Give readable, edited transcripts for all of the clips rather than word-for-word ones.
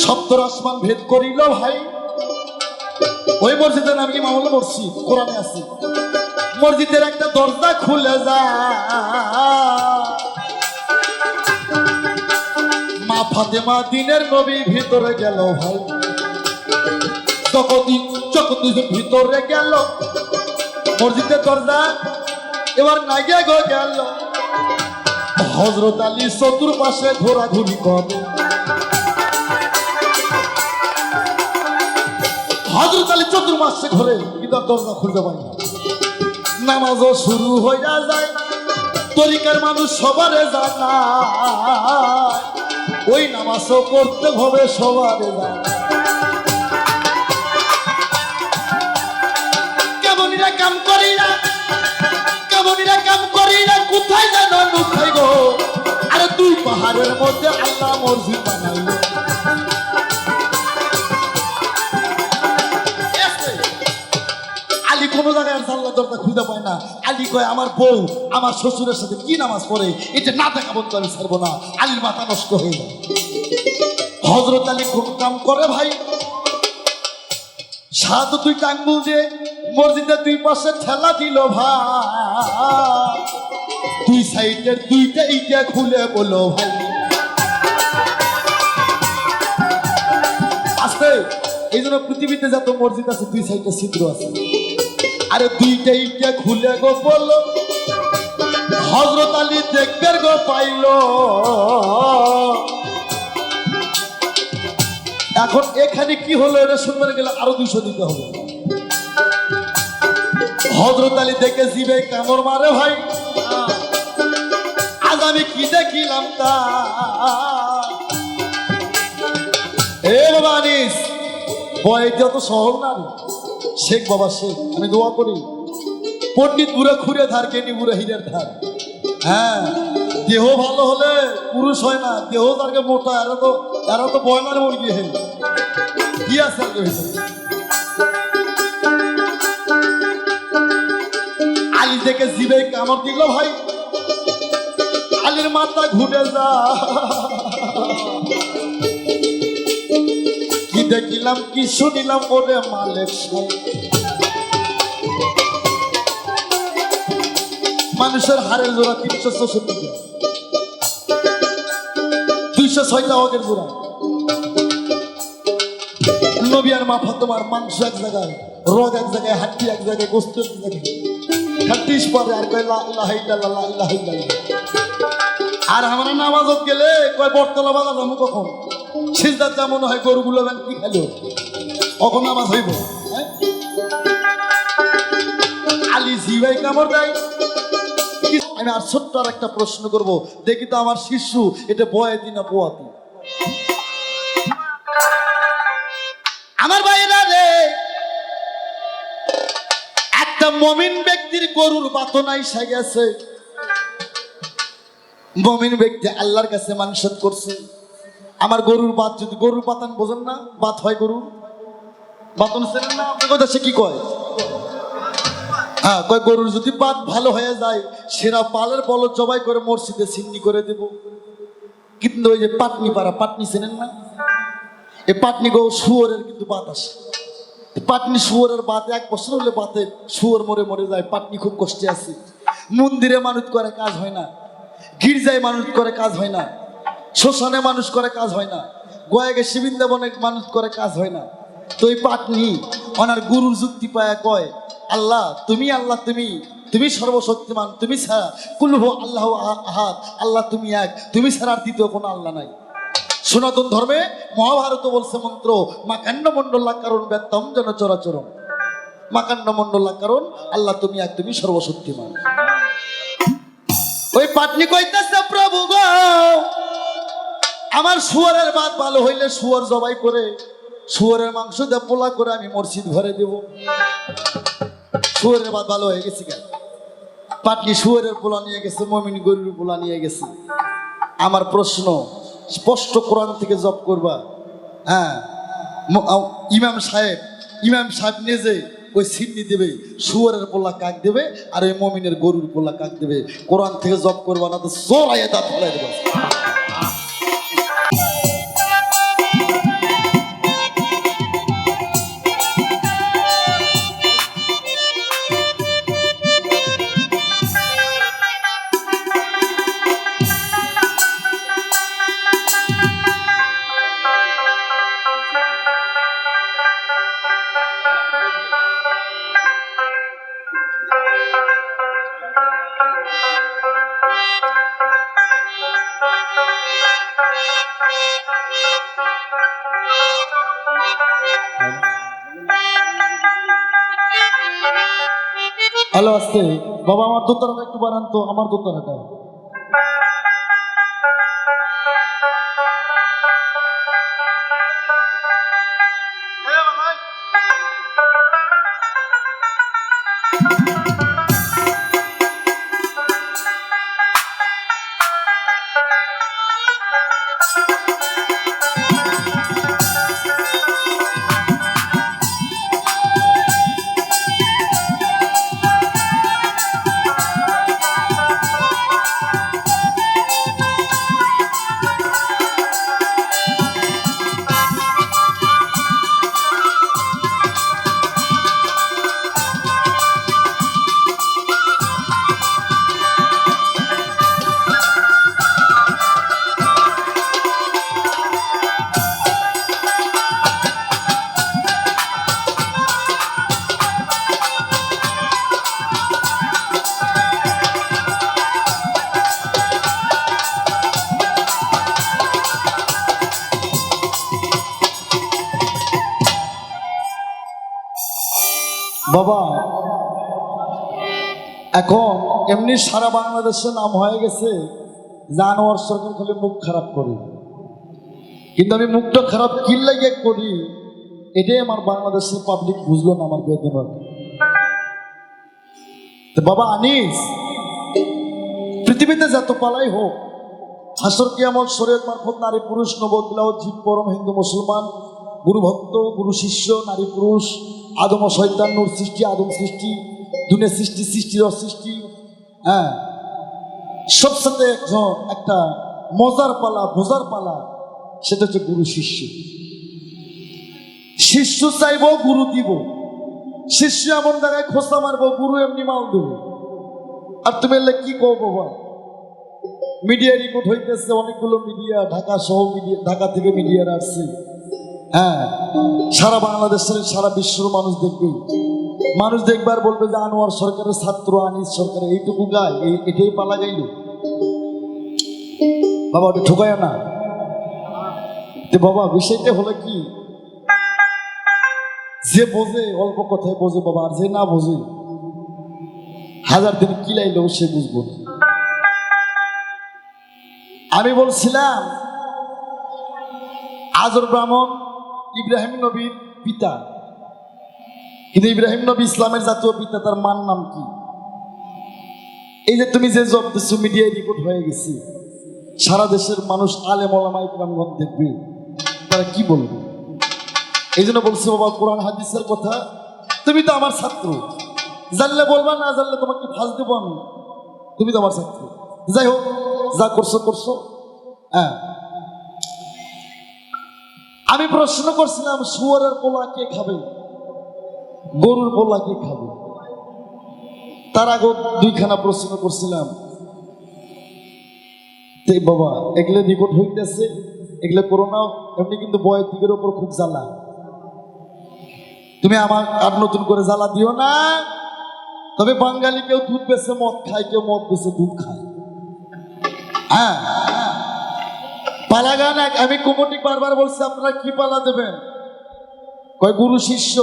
সপ্তর আসমান ভেদ করিল ভাই। ওই মসজিদের নাম কি মামলা মসজিদ, কোরআনে আছে। মসজিদের একটা দরজা খুলে যায়, মা ফাতেমা দিনের নবী ভিতরে গেল ভাই। যখন ভিতরে গেল মসজিদের দরজা এবার নাইগে গেল। হযরত আলী চতুর্পাশে ঘোরাঘুরি করে। হযরত আলী চতুর্পাশে ঘুরে কিন্তু দরজা খুলতে পারে না। নামাজও শুরু হয়ে যায়, তরিকার মানুষ সবারে জানা, ওই নামাজও পড়তে হবে সবারে জানা। কেমনিরা কাম করি না, কেমনিরা কাম করি না, কোথায় যেন লুকাই গো। আরে দুই পাহাড়ের মধ্যে আল্লাহ মসজিদ বানাইলো। আলী কোনো জায়গায় আল্লাহ দরজা খুঁজে পায় না। আলী কয় আমার বউ আমার শ্বশুরের সাথে কি নামাজ পড়ে, এটা না দেখা বলতে আমি ছাড়বো না। আলীর মাথা নষ্ট হয়ে যায়। হযরত আলী কোন কাম করে ভাই, সাত দুইটা আঙ্গুল দিয়ে মসজিদের দুই পাশে ঠেলা দিল ভাই। দুই সাইডের দুইটা ইটা খুলে বলো ভাই আস্তে। এই জন্য পৃথিবীতে যত মসজিদ আছে দুই সাইডে ছিদ্র আছে। আরে দুইটা ইটা খুলে গো বলো। হযরত আলী দেখবে গো পাইল। এখন এখানে কি হলো এটা শুনতে গেলে আরো 200 দিতে হবে। হযরত আলী দেখে জিবে কামড় মারে ভাই। আজ আমি কি দেখিলাম তা। এ বাবা আনিস, বয়টা তো সহজ না। শেখ বাবা শেখ, আমি দোয়া করি পণ্ডিত বুড়া খুঁড়ে ধার কেনি বুড়া হীরের ধার। হ্যাঁ, দেহ ভালো হলে পুরুষ হয় না, দেহ তারকে মোটা। এরা তো বয়লার মুরগি হে কি আছে আর আলী দেখে জিবে কামড় দিল ভাই। আলীর মাথা ঘুরে যা। কি দেখিলাম কি শুনিলাম ওরে মালিক মানুষের হারের জোড়া 364, 206টা অগের জোড়া। নবী আর মা ফাতেমার মাংস এক জায়গায়, রগ এক জায়গায়, হাড্ডি এক জায়গায়, গোস্ত এক জায়গায়। খাটিস পরে আর কয় লা ইলাহা ইল্লাল্লাহ, লা ইলাহা ইল্লাল্লাহ। আর আমরা নামাজত গেলে কয় বটতলা বাজা যাবো কখন, সিজদার যা মনে হয় গরুগুলো কি খেলো, কখন নামাজ হইব। আলী জিবাই কামড় দেয়। আমি আর ছোট্ট আর একটা প্রশ্ন করবো, দেখি তো আমার শিশু এটা বয়াতি না পোয়াতি। আমার ভাইরা রে, একটা মুমিন ব্যক্তির গরুর বাতনাই সে গেছে। মুমিন ব্যক্তি আল্লাহর কাছে মানসাত করছে, আমার গরুর বাত যদি, গরুর পাতান বোঝেন না, বাত হয় গরুর বাতন চেনেন না আপনার কথা, সে কি কয়? হ্যাঁ, কয় গরুর যদি বাত ভালো হয়ে যায় সেরা পালের বলদ জবাই করে মসজিদে সিন্নি করে দেব। কিন্তু ওই যে পাটনি পাড়া, পাটনি চেনেন না? এই পাটনি গো শুয়োরের কিন্তু বাত আসে। পাটনি শুয়োরের বাত 1 বছর হলে বাতে শুয়োর মরে মরে যায়। পাটনি খুব কষ্টে আছে। মন্দিরে মানুষ করে কাজ হয় না, গির্জায় মানুষ করে কাজ হয় না, শ্মশানে মানুষ করে কাজ হয় না, গয়াকে শিবিন্দাবনে মানুষ করে কাজ হয় না। তো এই পাটনি ওনার গুরুর যুক্তি পায় কয়, আল্লাহ তুমি, আল্লাহ তুমি, তুমি সর্বশক্তিমান, তুমি ছাড়া কুলহু আল্লাহ আহাদ, আল্লাহ তুমি এক, তুমি ছাড়া আর দ্বিতীয় কোনো আল্লাহ নাই। সনাতন ধর্মে মহাভারত বলছে মন্ত্র, মাকান্ন মণ্ডলা কারণ ব্যক্তম যেন চরাচরম, মাকান্ন মণ্ডলা কারণ আল্লাহ তুমি এক, তুমি সর্বশক্তিমান। ওই পাটনি কইতেছে, প্রভু গো আমার শুয়োরের বাত ভালো হইলে শুয়োর জবাই করে শুয়োরের মাংস দিয়ে পোলা করে আমি মসজিদ ঘরে দেব। শুয়োরের বাত ভালো হয়ে গেছে কেন? পাটনি শুয়োরের পোলা নিয়ে গেছে, মুমিন গরুর পোলা নিয়ে গেছে। আমার প্রশ্ন স্পষ্ট কোরআন থেকে জব করবা। হ্যাঁ, ইমাম সাহেব নিজে ওই সিন্নি দেবে, শুয়োরের পোলা কাক দেবে, আর ওই মুমিনের গরুর পোলা কাক দেবে। কোরআন থেকে জব করবা, না তো জোর আয়া দাঁত ফেলাই দেবে। হ্যালো, আসতে বাবা, আমার দোতলাটা একটু বাড়ান তো, আমার দোতলাটা। বাবা, এখন এমনি সারা বাংলাদেশের নাম হয়ে গেছে যে আনোয়ার সরকার খালি মুখ খারাপ করে, কিন্তু আমি মুখটা খারাপ কি লাগে করি এটাই আমার বাংলাদেশের পাবলিক বুঝলো না আমার বেদনা। তো বাবা আনিস, পৃথিবীতে যত পালাই হোক, হাসর কিয়ামত শরীয়ত মারফত নারী পুরুষ নবদ বিলাও জীব পরম হিন্দু মুসলমান, গুরু ভক্ত গুরু শিষ্য নারী পুরুষ, আদম ও শয়তান, নূর সৃষ্টি আদম সৃষ্টি, দুনিয়া সৃষ্টি সৃষ্টির অসৃষ্টি, হ্যাঁ, সবসাথে একজন একটা মজার পালা বোঝার পালা, সেটা হচ্ছে গুরু শিষ্য। শিষ্য চাইব গুরু দিব, শিষ্য এমন জায়গায় খোঁচা মারবো গুরু এমনি মাল দেব। আর তুমি এলে কি কো বাবা, মিডিয়া রিপোর্ট হইতেছে, অনেকগুলো মিডিয়া ঢাকা সহ মিডিয়া, ঢাকা থেকে মিডিয়ার আসছে, হ্যাঁ, সারা বাংলাদেশের সারা বিশ্বের মানুষ দেখবে, মানুষ দেখবার বলবে যে আনোয়ার সরকারের ছাত্র আনিস সরকার এইটুকু গায়, এটাই পালা গাইল। বাবা ওটা ঠোকায় না। বাবা বিষয়টা হলো কি, যে বোঝে অল্প কথায় বোঝে বাবা, আর যে না বোঝে হাজার দিন কিলাইলেও সে বুঝবো না। আমি বলছিলাম আজর ব্রাহ্মণ ইব্রাহিম নবীর পিতা, কিন্তু ইব্রাহিম নবী ইসলামের জাতীয় পিতা, তার মান নাম কি? এই যে তুমি যে জব দিচ্ছ, মিডিয়ায় রিপোর্ট হয়ে গেছে, সারা দেশের মানুষ আলেম ওলামা ইকরামগণ দেখবে, তারা কি বলবে? এই জন্য বলছে বাবা কোরআন হাদিসের কথা, তুমি তো আমার ছাত্র, জানলে বলবা, না জানলে তোমাকে ফাঁস দেবো আমি, তুমি তো আমার ছাত্র। যাই হোক, যা করছো করছো। হ্যাঁ, আমি প্রশ্ন করছিলাম শুয়োরের পোলা কে খাবে, গরুর পোলা কে খাবে? তার আগে দুইখানা প্রশ্ন করছিলাম। বাবা এগুলো রিপোর্ট হইতেছে, এগুলো করো না, এমনি কিন্তু বয়ের দিকের ওপর খুব জ্বালা, তুমি আমার আর নতুন করে জ্বালা দিও না। তবে বাঙালি কেউ দুধ বেছে মদ খায়, কেউ মদ বেছে দুধ খায়। হ্যাঁ, পালা গান আমি কমিটি বারবার বলছি, আপনারা কি পালা দেবেন? কয় গুরু শিষ্য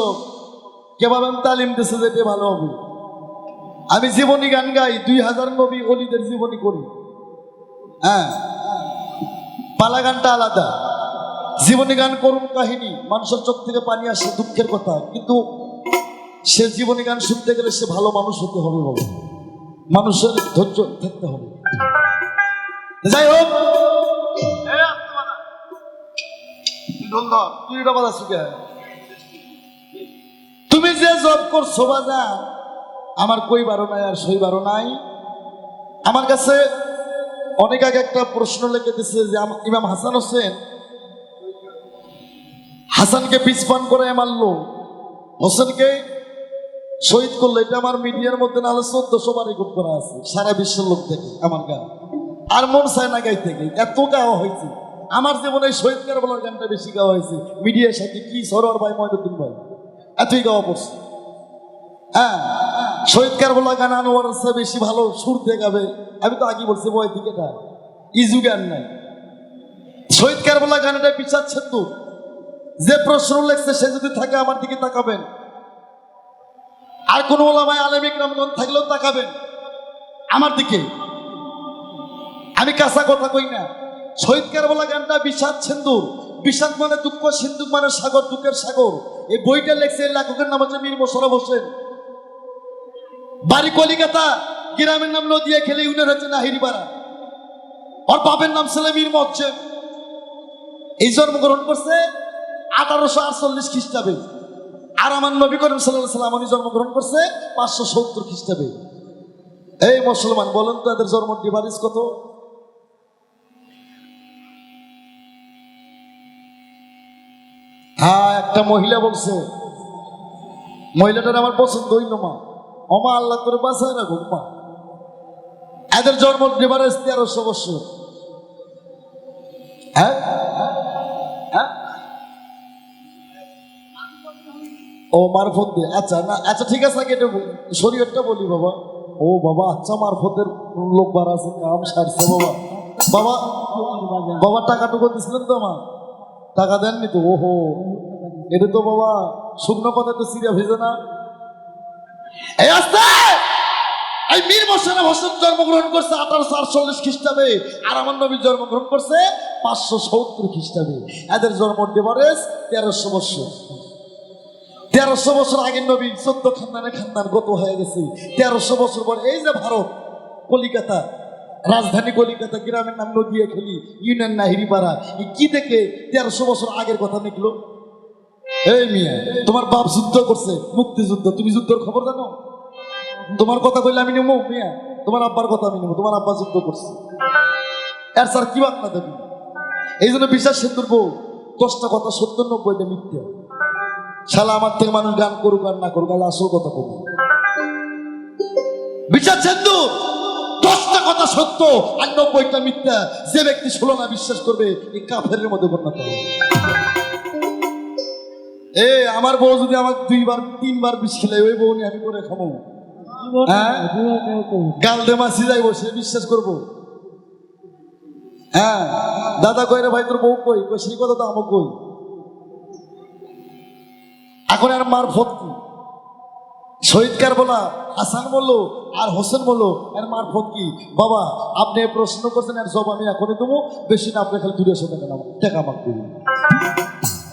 কে ভাবেন তালিম দিচ্ছে যেতে ভালো হবে। আমি জীবনী গান গাই, 2000 নবী অলিদের জীবনী করি। হ্যাঁ, পালা গানটা আলাদা, জীবনী গান করুন কাহিনী, মানুষের চোখ থেকে পানি আসে, দুঃখের কথা, কিন্তু সে জীবনী গান শুনতে গেলে সে ভালো মানুষ হতে হবে বাবা, মানুষের ধৈর্য থাকতে হবে। যাই হোক, তুমি যে জব করছো বাজা, আমার কইবারও নাই আর সইবারও নাই। আমার কাছে অনেক আগে একটা প্রশ্ন লিখে দিচ্ছে যে ইমাম হাসান হোসেন, হাসানকে পিছপান করে মারলো, হোসেনকে শহীদ করলো। এটা আমার মিডিয়ার মধ্যে নাহলে 1400 বার রেকর্ড করা আছে, সারা বিশ্বের লোক দেখে আমার গান, আর মন চায় না গাইতে, এত গাওয়া হয়েছে। আমার জীবনে শহীদ কারবালার গানটা বেশি গাওয়া হয়েছে, মিডিয়ার সাথে কি সরোয়ার ভাই, ময়নুদ্দিন ভাই, এতই গাওয়া পড়ছে। হ্যাঁ, শহীদ কারবালা গান আনোয়ার বেশি ভালো সুর দিয়ে গাবে। আমি তো আগে বলছি বয় দিকে ইজু গান নাই, শহীদ কারবালা গানটা বিচার ছিন্দু। যে প্রশ্ন লেখছে সে যদি থাকে আমার দিকে তাকাবেন, আর কোন ওলামায়ে আলেম ইকরামগণ থাকলেও তাকাবেন আমার দিকে। আমি কাঁচা কথা কই না। শহীদ কারবালা গানটা বিষাদ সিন্ধু। বিষাদ মানে দুঃখ, সিন্ধু মানে সাগর, দুঃখের সাগর। এই বইটা লেখছে লেখকের নাম হচ্ছে মীর মোশাররফ হোসেন। বাড়ি কলিকাতা, গ্রামের নাম নদিয়া খেলে, ইউনিয়ন হচ্ছে নাহিরিপাড়া। ওর বাপের নাম ছিল মীর মজ্জেম। এই জন্মগ্রহণ করছে 1848 খ্রিস্টাব্দে। আর আমার নবী করিম সাল্লাল্লাহু আলাইহি ওয়াসাল্লাম উনি জন্মগ্রহণ করছে 570 খ্রিস্টাব্দে। এই মুসলমান বলেন তো এদের জন্ম ডিভারেজ কত? হ্যাঁ, একটা মহিলা বলছে, মহিলাটার আমার পছন্দ হইল মা। ওমা আল্লাহ করে বাঁচায় রাখুক মা। এদের জন্ম ডিভারেজ 1300 বছর। হ্যাঁ হ্যাঁ, ও মারফত দিয়ে, আচ্ছা না, আচ্ছা ঠিক আছে, আগে এটা শরীয়তটা বলি বাবা। ও বাবা, আচ্ছা মারফতের লোক বার আছে, কাম সারছে বাবা। বাবা বাবা টাকা টুকু দিছিলেন তো মা? টাকা দেননি তো? ওহো, এটা তো বাবা শুকনো কথা তো সিরিয়া ভেজে না। এই আস্তে, এই মীর মোশাররফ হোসেন জন্মগ্রহণ করছে 1848 খ্রিস্টাব্দে, আর আমার নবী জন্মগ্রহণ করছে 570 খ্রিস্টাব্দে। এদের জন্ম ডিভারেজ 1300 বছর। 1300 বছর আগের নবী 14 খানদান গত হয়ে গেছে। 1300 বছর পর এই যে ভারত, কলিকাতা, রাজধানী কলিকাতা, গ্রামের নাম নদিয়া খেলি, ইউনিয়ন নাহিরিপাড়া, কি দেখে 1300 বছর আগের কথা লিখলো? এই মিয়া, তোমার বাপ যুদ্ধ করছে, মুক্তিযুদ্ধ, তুমি যুদ্ধের খবর জানো? তোমার কথা কইলে আমি নেবো মিয়া? তোমার আব্বার কথা আমি নেবো? তোমার আব্বা যুদ্ধ করছে, এর স্যার কি বাংলা দেবী? এই জন্য বিশ্বাস সিন্ধুর বউ 10টা কথা সত্য, 90টা মিথ্যা। শালা আমার থেকে মানুষ গান করুক আর না করুক, আসল কথা বলবো। বিচার সিন্ধু 10টা কথা সত্য আর 90টা মিথ্যা। যে ব্যক্তি 16 না বিশ্বাস করবে, এই কাফেরের মধ্যে পরিণত হবে। এ আমার বউ যদি আমাকে 2বার 3বার বিষ খেলে, ওই বউ নিয়ে আমি করে খাবো? হ্যাঁ, গাল দে মাসি যাইবো, সে বিশ্বাস করবো? হ্যাঁ, দাদা কই রে ভাই তোর বউ কই? সেই কথা তো আমাকে কই। এখন আর মারফত কি? শহীদ কারবালা হাসান বললো আর হোসেন বললো, এর মারফত কি? বাবা আপনি প্রশ্ন করছেন, এর জবাব আমি এখনই দেবো। বেশি না, আপনি খালি 200 টাকা নাম টাকা আমাকে দেবেন,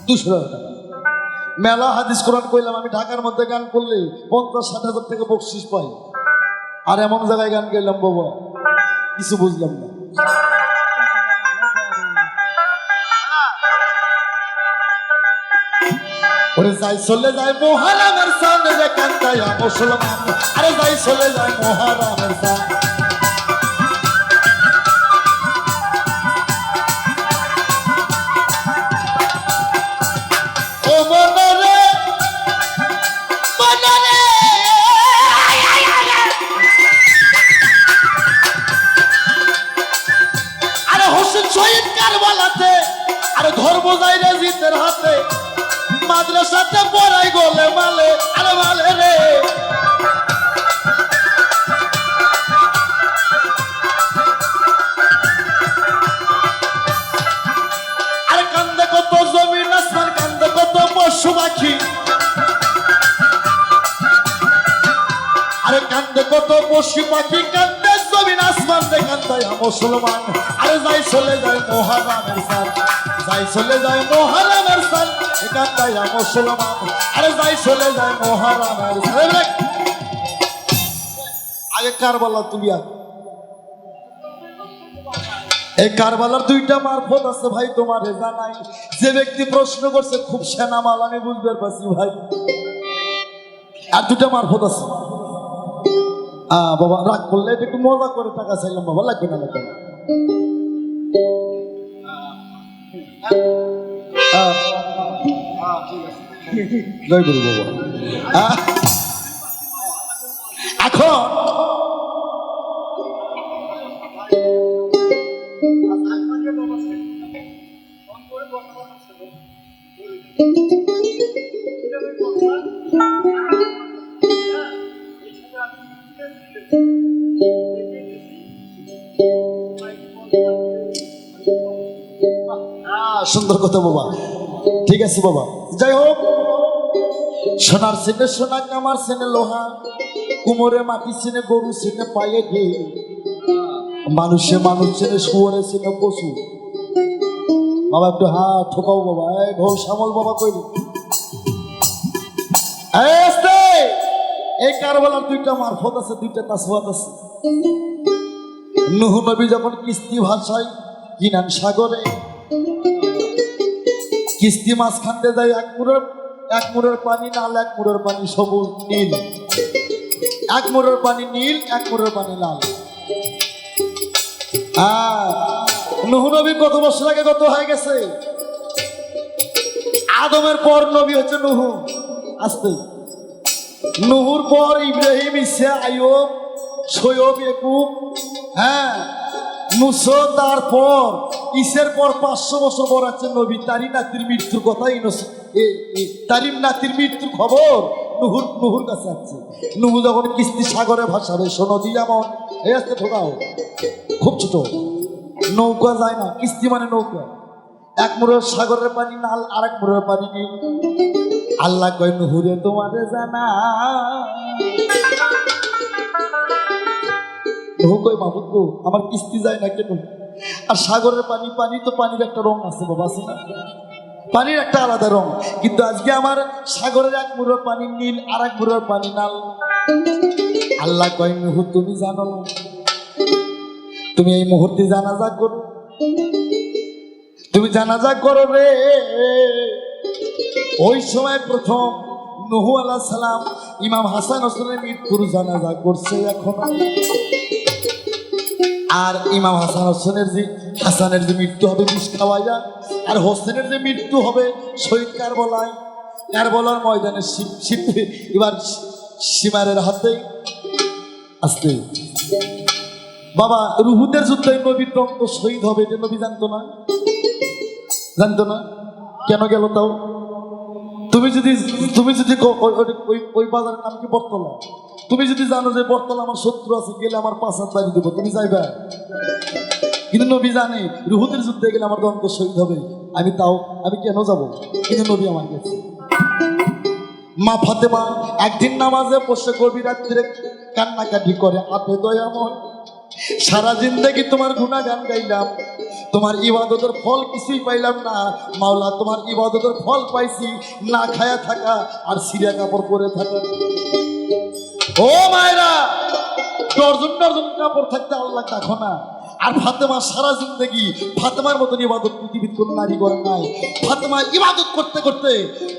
200 টাকা। মেলা হাদিস কোরআন কইলাম, আমি ঢাকার মধ্যে গান করলে 50-60 হাজার টাকা বকশিস পাই। আর এমন জায়গায় গান গাইলাম বাবা, কিছু বুঝলাম না। ওরে যাই চলে যায় মুহররমের চাঁদ রে কান্দায়া মুসলমান, আরে যাই চলে যায় মুহররমের চাঁদ। ও মনরে মনরে, আরে হোসেন শহীদ কারবালাতে, আরে ধর্ম যায় রে জিতের হাতে। মাদ্রাসাতে পড়াই গোলে মালে, আরে মালে রে। আরে কান্দে কত জমিন আসমান, কান্দে কত পশু পাখি। আরে কান্দে কত পশু পাখি, কান্দে জমিন আসমান দে কান্দায় মুসলমান। আরে যাই চলে যায় মুহররমের চাঁদ, যাই চলে যায় মুহররমের চাঁদ কান্দায় মুসলমান। আরে যাই চলে যায় মুহররমের চাঁদ। আগে কারবালা তুলিয়া, এই কারবালার 2টা মারফত আছে ভাই, তোমার জানাই। যে ব্যক্তি প্রশ্ন করছে খুব সেনামাল, আমি বুঝতে পারছি ভাই। আর 2টা মারফত আছে। বাবা রাগ করলে এটা একটু মজা করে টাকা চাইলাম বাবা, লাগবে না লাগবে না। জয় গুরু বাবা। এখন সুন্দর কথা বাবা, ঠিক আছে বাবা। যাই হোক, সোনার সেনে সোনা, কামার সেনে লোহা, কুমোরে মাটি সেনে গরু সেনে পায়ে গে, মানুষে মানুষ চেনে, শুয়োরে চেনে পশু। বাবা একটু ঠোকাও বাবা, ঢোল সামল বাবা কইলি। এই কারবালার দুইটা মারফত আছে, দুইটা তাসওয়াত আছে। নূহ নবী যখন কিস্তি ভাষায় কিনান সাগরে, কিস্তি মাঝখান দিয়ে যায়, এক মুড়ের পানি লাল, এক মুড়ের পানি সবুজ নীল, এক মুড়ের পানি নীল, এক মুড়ের পানি লাল। নূহ নবী কত বছর আগে কত হয়ে গেছে? আদমের পর নবী হচ্ছে নূহ। আসতে নূহুর পর ইব্রাহিম, ইসা, আইয়ুব, শোয়েব, ইয়াকুব, মুসা, তারপর ইসের পর 500 বছর পর আছে নবী। তারই নাতির মৃত্যুর কথা, তারই নাতির মৃত্যুর খবর নূহুর কাছে আছে। নূহ যখন কিস্তি সাগরে ভাসাবে, শোনো দি যেমন এই আসতে ঠোকাও, খুব ছোট নৌকা যায় না, কিস্তি মানে নৌকা। এক মুড়ের সাগরের পানি লাল, আর এক মুড়ের পানি নীল। আল্লাহ কয় নূহুরে তোমারে জানা। নূহ কয় মাবুদ গো, আমার কিস্তি যায় না কেন? আর সাগরের পানি, পানি তো পানির একটা রং আছে বাবা, আছে না? পানির একটা আলাদা রং। কিন্তু আজকে আমার সাগরের এক মুড়ের পানি নীল, আর এক মুড়ের পানি লাল। আল্লাহ কয় নূহ তুমি জানো না, তুমি এই মুহূর্তে জানাজা করো, তুমি জানাজা করো রে। ওই সময় প্রথম নূহ আলাইহিস সালাম ইমাম হাসান হোসেনের মৃত্যুর জানাজা করছে এখন। আর ইমাম হাসানের যে মৃত্যু হবে বিষ খাওয়াইয়া, আর হোসেনের যে মৃত্যু হবে শহীদ কারবালার ময়দানে এবার সীমারের হাতে। আসতে বাবা, রুহুদের যুদ্ধে নবীর রক্ত শহীদ হবে, এটা নবী জানতো না? কেন গেল তাও? তুমি যদি ওই বাজারের নাম কি বটতলা, তুমি যদি জানো যে বটতলা আমার শত্রু আছে, গেলে আমার 5 হাত বাড়ি দেবো, তুমি যাইবা? কিন্তু নবী জানে রুহুদের যুদ্ধে গেলে আমার রক্ত শহীদ হবে, আমি কেন যাব? কিন্তু নবী আমার গেছে। মা ফাতেমা একদিন নামাজে বসে গভীর রাত্রে কান্নাকাটি করে, আপে দয়াময়, সারা জিন্দেগি তোমার গুনাহগান গাইলাম, তোমার ইবাদতের ফল কিছুই পাইলাম না। মাওলা, তোমার ইবাদতের ফল পাইছি না খায়া থাকা আর সিরিয়া কাপড় পরে থাকা। ও মায়েরা, ডজন কাপড় থাকতে আল্লাহ দেখো না। আর ফাতেমা সারা জিন্দেগি, ফাতেমার মতন ইবাদত পৃথিবীর কোন নারী করে নাই। ফাতেমা ইবাদত করতে করতে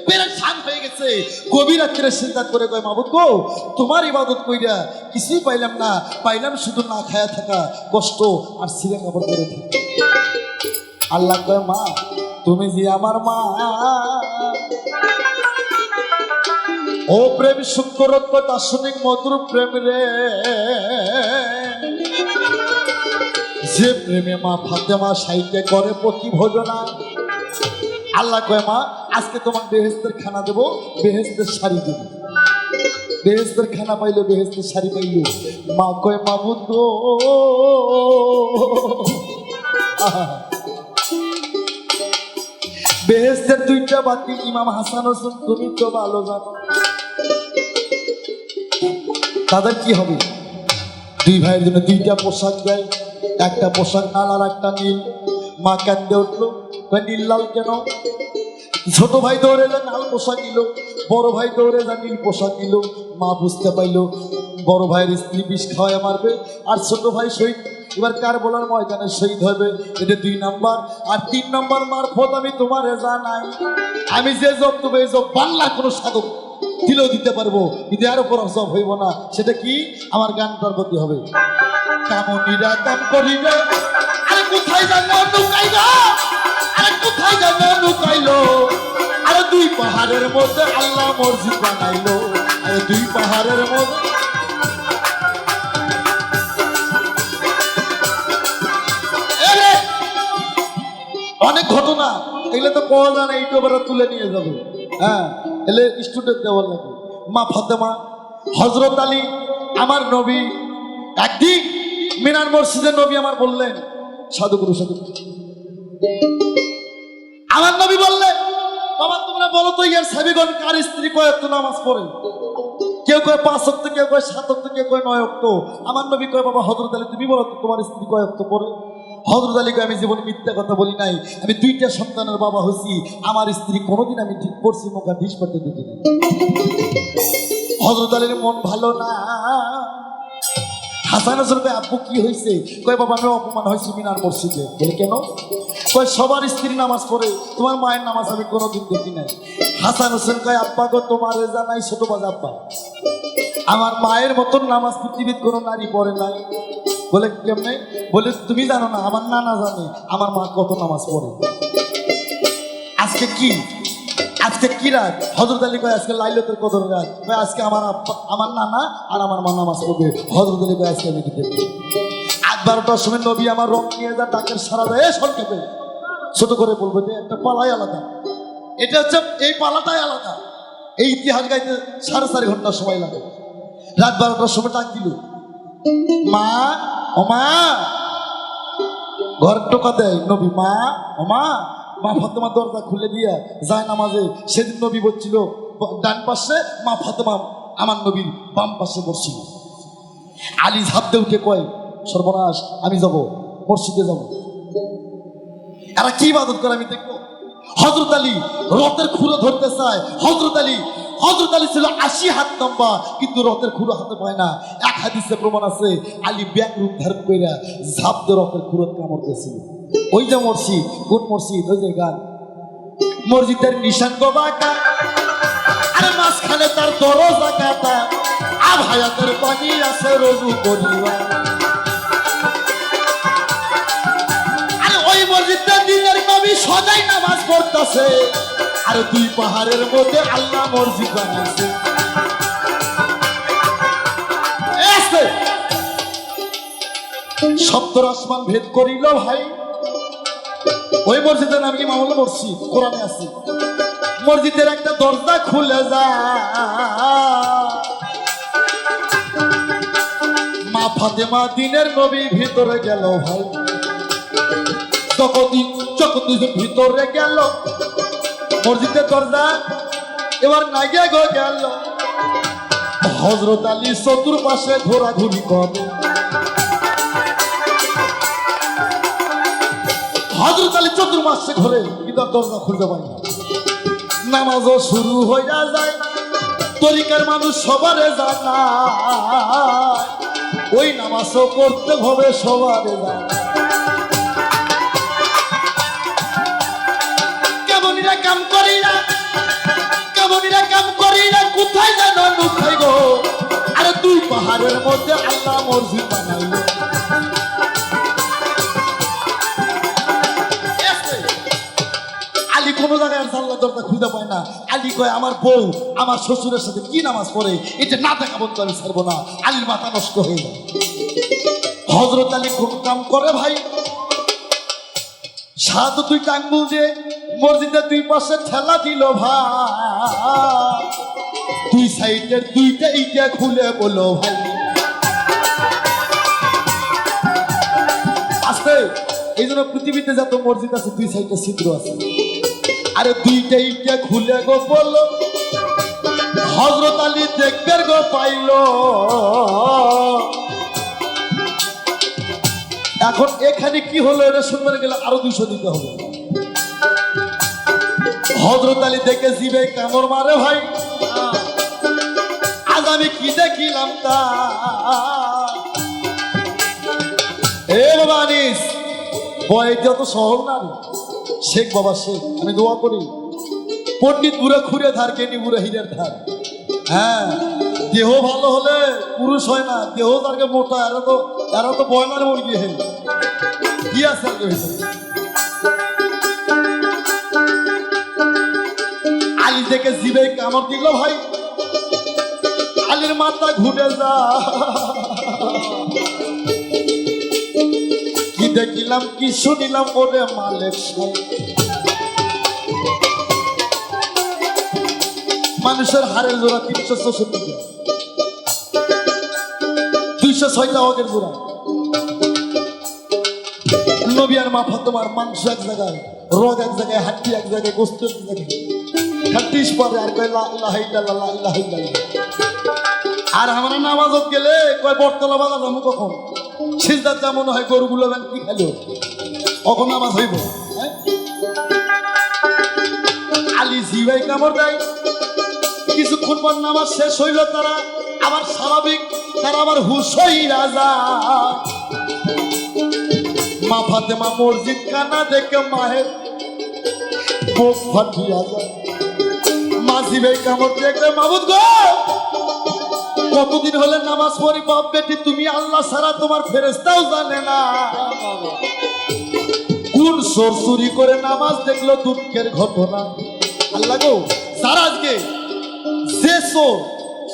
পেরেশান হয়ে গেছে, গভীর রাত্রে চিন্তা করে কয় মাবুদ গো, তোমার ইবাদত কইরা কিছুই পাইলাম না, পাইলাম শুধু না খায়া থাকা কষ্ট আর সিরা কাপড় পরে থাকা। আল্লাহ কয় মা, তুমি যে আমার মা, ও প্রেম শুক্র দার্শনিক মধুর প্রেম রে, যে প্রেমে মা ফাতেমা সাইকে করে প্রতি ভোজনা। আল্লাহ কয় মা, আজকে তোমার বেহেশতের খানা দেবো, বেহেশতের শাড়ি দেবো। বেহেশতের খানা পাইলো, বেহেশতের শাড়ি পাইলো। মা কয় মাবুদ গো, বেহেশতের 2টা বাতি ইমাম হাসান হোসেন তুমি তো ভালো জানো, তাদের কি হবে? 2 ভাইয়ের জন্য 2টা পোশাক দেয়, একটা পোশাক লাল আর একটা নীল। মা কান্দে উঠলো, নীল লাল কেন? ছোট ভাই দৌড়ে যা লাল পোশাক নিল, বড় ভাই দৌড়ে যা নীল পোশাক নিল। মা বুঝতে পাইল বড় ভাইয়ের স্ত্রী বিষ খাওয়ায় মারবে, আর ছোট ভাই শহীদ এবার কারবালার ময়দানে শহীদ হবে। এটা 2 নাম্বার। আর 3 নাম্বার মারফত আমি তোমার জানাই, আমি যে জব দেবো এই জব বাংলা কোনো সাধক দিলেও দিতে পারবো, কিন্তু এর উপর জব হইব না। সেটা কি? আমার গানটার প্রতি হবে। কামনীরা কাম করিবে, আরে কোথায় জানো লুকাইলো, আরে কোথায় জানো লুকাইলো, আরে 2 পাহাড়ের মধ্যে আল্লাহ মসজিদ বানাইলো, আরে 2 পাহাড়ের মধ্যে। অনেক ঘটনা এগুলো তো পাওয়া যায় না, ইউটিউবাররা তুলে নিয়ে যাবে। এলে স্টুডেন্ট দেওয়ার লাগে। মা ফাতেমা, হযরত আলী আমার নবী, একদিন মিনার মসজিদে নবী আমার বললেন, সাধুগুরু আমার নবী বললে, বাবা তোমরা বলো তো ইয়ার সাবিগণ কার স্ত্রী কয়েক তো নামাজ পড়ে? কেউ কয় 5 ওয়াক্ত, কেউ কয় 7 ওয়াক্ত, কেউ কয় 9 ওয়াক্ত। আমার নবী কয়, বাবা হযরত আলী তুমি বলো তো তোমার স্ত্রী কয় ওয়াক্ত পড়ে? হযরত আলী কয়, আমি জীবনে মিথ্যা কথা বলি নাই, আমি 2টা সন্তানের বাবা হইছি, আমার স্ত্রী কোনোদিন আমি ঠিক পড়ছি মুখা ঢিস পাতে দেখি না। হযরত আলীর মন ভালো না। হাসান হোসেন কয়, আব্বু কি হয়েছে? কয়, বাবা আমি অপমান হয়েছি মিনার মসজিদে। বলে কেন? কয়, সবার স্ত্রী নামাজ পড়ে, তোমার মায়ের নামাজ আমি কোনোদিন দেখি নাই। হাসান হোসেন কয়, আব্বা গো তোমার রেজা নাই ছোট বাজা আব্বা, আমার মায়ের মতন নামাজ পৃথিবীর কোনো নারী পড়ে নাই। বলে কেমনে? বলে তুমি জানো না, আমার নানা জানে আমার মা কত নামাজ পড়ে। আজকে কি, আজকে কি রাত? হযরত আলী কয়, আজকে লাইলাতুল কদর রাত। কয়, আজকে আমার আব্বা, আমার নানা আর আমার মা নামাজ পড়বে। হযরত আলী কয়, আজকে আমি কি দেখব? 8-12টার সময় নবী আমার রং নিয়ে যা ডাকের সারা দেয় সরকারে ছোট করে বলবো যে একটা পালাই আলাদা, এটা হচ্ছে এই পালাটাই আলাদা। এই ইতিহাস গাইতে 4.5 ঘন্টা সময় লাগে। রাত 12টার সময় ডাক দিল, মা ও মা, ঘর টোকা দেয় নবী, মা ও মা। মা ফাতেমা দরজা খুলে দিয়া যায় নামাজে। সেদিন নবী বলছিল ডান পাশে, মা ফাতেমা আমার নবীর বাম পাশে বসছিল। আলী ঝাঁপ দিয়ে উঠে কয়, সর্বনাশ, আমি যাব মসজিদে যাব, এরা কি ইবাদত করে আমি দেখবো। হযরত আলী রথের খুঁড়ো ধরতে চায়। হযরত আলী ছিল 80 হাত লম্বা, কিন্তু রথের খুঁড়ো হাতে পায় না। এক হাদিসে প্রমাণ আছে, আলী ব্যাক রূপ ধারণ কইরা ঝাঁপ দিয়ে রথের খুঁড়ো কামড়তেছিল। ওই যে মসজিদ, কোন মসজিদ? ওই যে গান, মসজিদের নিশান বাঁকা, আর মাঝখানে তার দরজা কাটা, আর হায়াতের পানি আছে রজু করিবা। আর ওই মসজিদটা দিনের নবী সদাই নামাজ পড়তেছে, আর 2 পাহাড়ের মধ্যে আল্লাহ মসজিদ বানাইছে। সপ্তর আসমান ভেদ করিল ভাই। ওই মসজিদের নাম কি? মামুল মসজিদ, কোরআনে আছে। মসজিদের একটা দরজা খুলে যায়, মা ফাতেমা দিনের নবী ভিতরে গেল ভাই। যখন ভিতরে গেল, মসজিদের দরজা এবার নাইগে গেল। হযরত আলী চতুর্পাশে ঘোরাঘুরি করে। হযরত আলী চতুর্পাশে ঘুরে, কিন্তু দরজা খুলতে পারে না। নামাজও শুরু হয়ে যায়, তরিকার মানুষ সবারে জানা, ওই নামাজও করতে হবে সবারে জানা। কেমনিরা কাম করি না, কেমনিরা কাম করি না, কোথায় যেন লুকাই গো। আর 2 পাহাড়ের মধ্যে আল্লাহ মসজিদ বানাইলো। আলী কোনো জায়গায় আল্লাহ দরজা খুঁজে পায় না। আলী কয়, আমার বউ আমার শ্বশুরের সাথে কি নামাজ পড়ে, এটা না দেখা বলতে আমি ছাড়বো না। আলীর মাথা নষ্ট হয়ে যায়। হযরত আলী কোন কাম করে ভাই, সাত 2টা আঙ্গুল দিয়ে মসজিদের 2 পাশে ঠেলা দিল ভাই। 2 সাইডের 2টা ইটা খুলে বলো ভাই, আস্তে। এই জন্য পৃথিবীতে যত মসজিদ আছে 2 সাইডে ছিদ্র আছে। আরে 2টা ইটা খুলে গো বলো, হযরত আলী দেখবে গো পাইল। এখন এখানে কি হলো এটা শুনতে গেলে আরো 200 দিতে হবে। হযরত আলী দেখে জিবে কামড় মারে ভাই, আজ আমি কি দেখিলাম তা। এ বাবা আনিস, বয়টা তো সহজ না রে। শেখ বাবা শেখ, আমি দোয়া করি পণ্ডিত বুড়া খুঁড়ে ধার, কেনি বুড়া হীরের ধার। হ্যাঁ, দেহ ভালো হলে পুরুষ হয় না, দেহ তারকে মোটা। এরা তো বয়লার মুরগি হে, কি আছে আর ভিতরে। আলী থেকে জিবে কামড় দিল ভাই, আলীর মাথা ঘুরে যা। কি দেখিলাম কি শুনিলাম ওরে মালিক, মানুষের হাড়ের জোড়া 364, 206টা অগের জোড়া। নবী আর মা ফাতেমার মাংস এক জায়গায়, রোগ এক জায়গায়, হাড্ডি এক জায়গায়, গোস্ত এক জায়গায়, হাড্ডিস পরে আর কয় লা ইলাহা ইল্লাল্লাহ, লা ইলাহা ইল্লাল্লাহ। আর আমরা নামাজত গেলে কয় বটতলা বাজা যাবো কখন, সিজদার যা মনে হয় গরুগুলো কি খেলো, কখন নামাজ হইব। আলি জিবাই কামড় দেয়, কিছুক্ষণ পর নামাজ শেষ হইল, তারা আবার স্বাভাবিক, তারা আবার হুশ হইয়া যায়। মা ফাতেমা মসজিদ কানা দেখে মায়ের বুক ফাটিয়া যায়। মা জিবাই কামড় দেখে মাবুদ গো, কতদিন হলে নামাজ পড়ি, বাপ বেটি তুমি আল্লাহ ছাড়া তোমার ফেরেশতাও জানে না। কোন চোর চুরি করে নামাজ দেখলো, দুঃখের ঘটনা। আল্লাহ গো, সারা আজকে যে চোর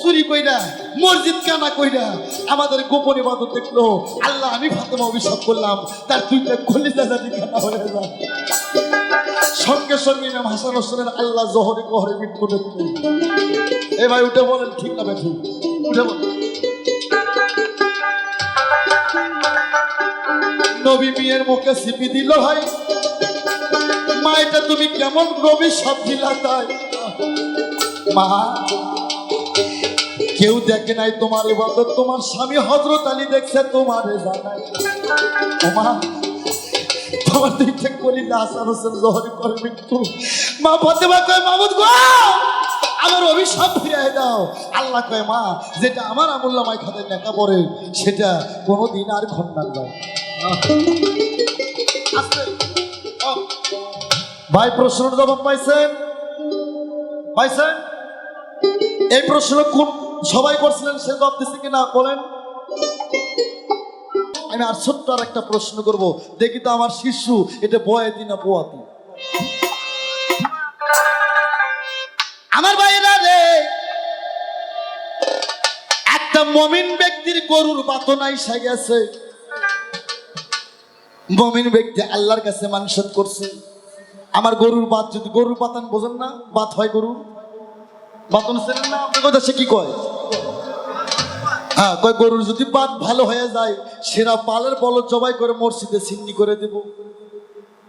চুরি কইরা মসজিদ কানা কইরা আমাদের গোপন ইবাদত দেখলো, আল্লাহ আমি ফাতেমা অভিশাপ করলাম তার দুইটা কলিজা জাতি কানা হয়ে যায়। সঙ্গে সঙ্গে ইমাম হাসান হোসেনের আল্লাহ জহরে কহরে মৃত্যু দেখলেন। এ ভাই উঠে বলেন ঠিক না বেঠিক, উঠে বলেন। নবী মেয়ের মুখে সিপি দিল, ভাই মা এটা তুমি কেমন নবী সব দিলা? তাই মা কেউ দেখে নাই তোমার ইবাদত, তোমার স্বামী হযরত আলী দেখছে, তোমারে জানাই। ও মা, তোমার দুইটা কলিজা হাসান হোসেন জহরে করে মৃত্যু। মা ফাতেমা কয় মাবুদ গো, আমার অভিশাপ ফিরিয়ে দাও। আল্লাহ কয় মা, যেটা আমার আমুল্লামায় খাতে লেখা পড়ে সেটা কোনোদিন আর খন্ডান যায়। ভাই প্রশ্নের জবাব পাইছেন? পাইছেন? এই প্রশ্ন কোন সবাই করছিলেন, সে জবাব দিচ্ছে কিনা বলেন। আমি আর ছোট্ট আর একটা প্রশ্ন করব, দেখি তো আমার শিশু এটা বয়াতি না পোয়াতি। আমার ভাইরা রে, একটা মুমিন ব্যক্তির গরুর বাতনা এসে গেছে। মুমিন ব্যক্তি আল্লাহর কাছে মানসিক করছে, আমার গরুর বাত, যদি গরুর বাতান বোঝেন না, বাত হয় গরুর বাতন চেনেন না, আপনার কাছে কি কয়? হ্যাঁ, কয় গরুর যদি বাত ভালো হয়ে যায়, সেরা পালের বলদ জবাই করে মসজিদে সিন্নি করে দেব।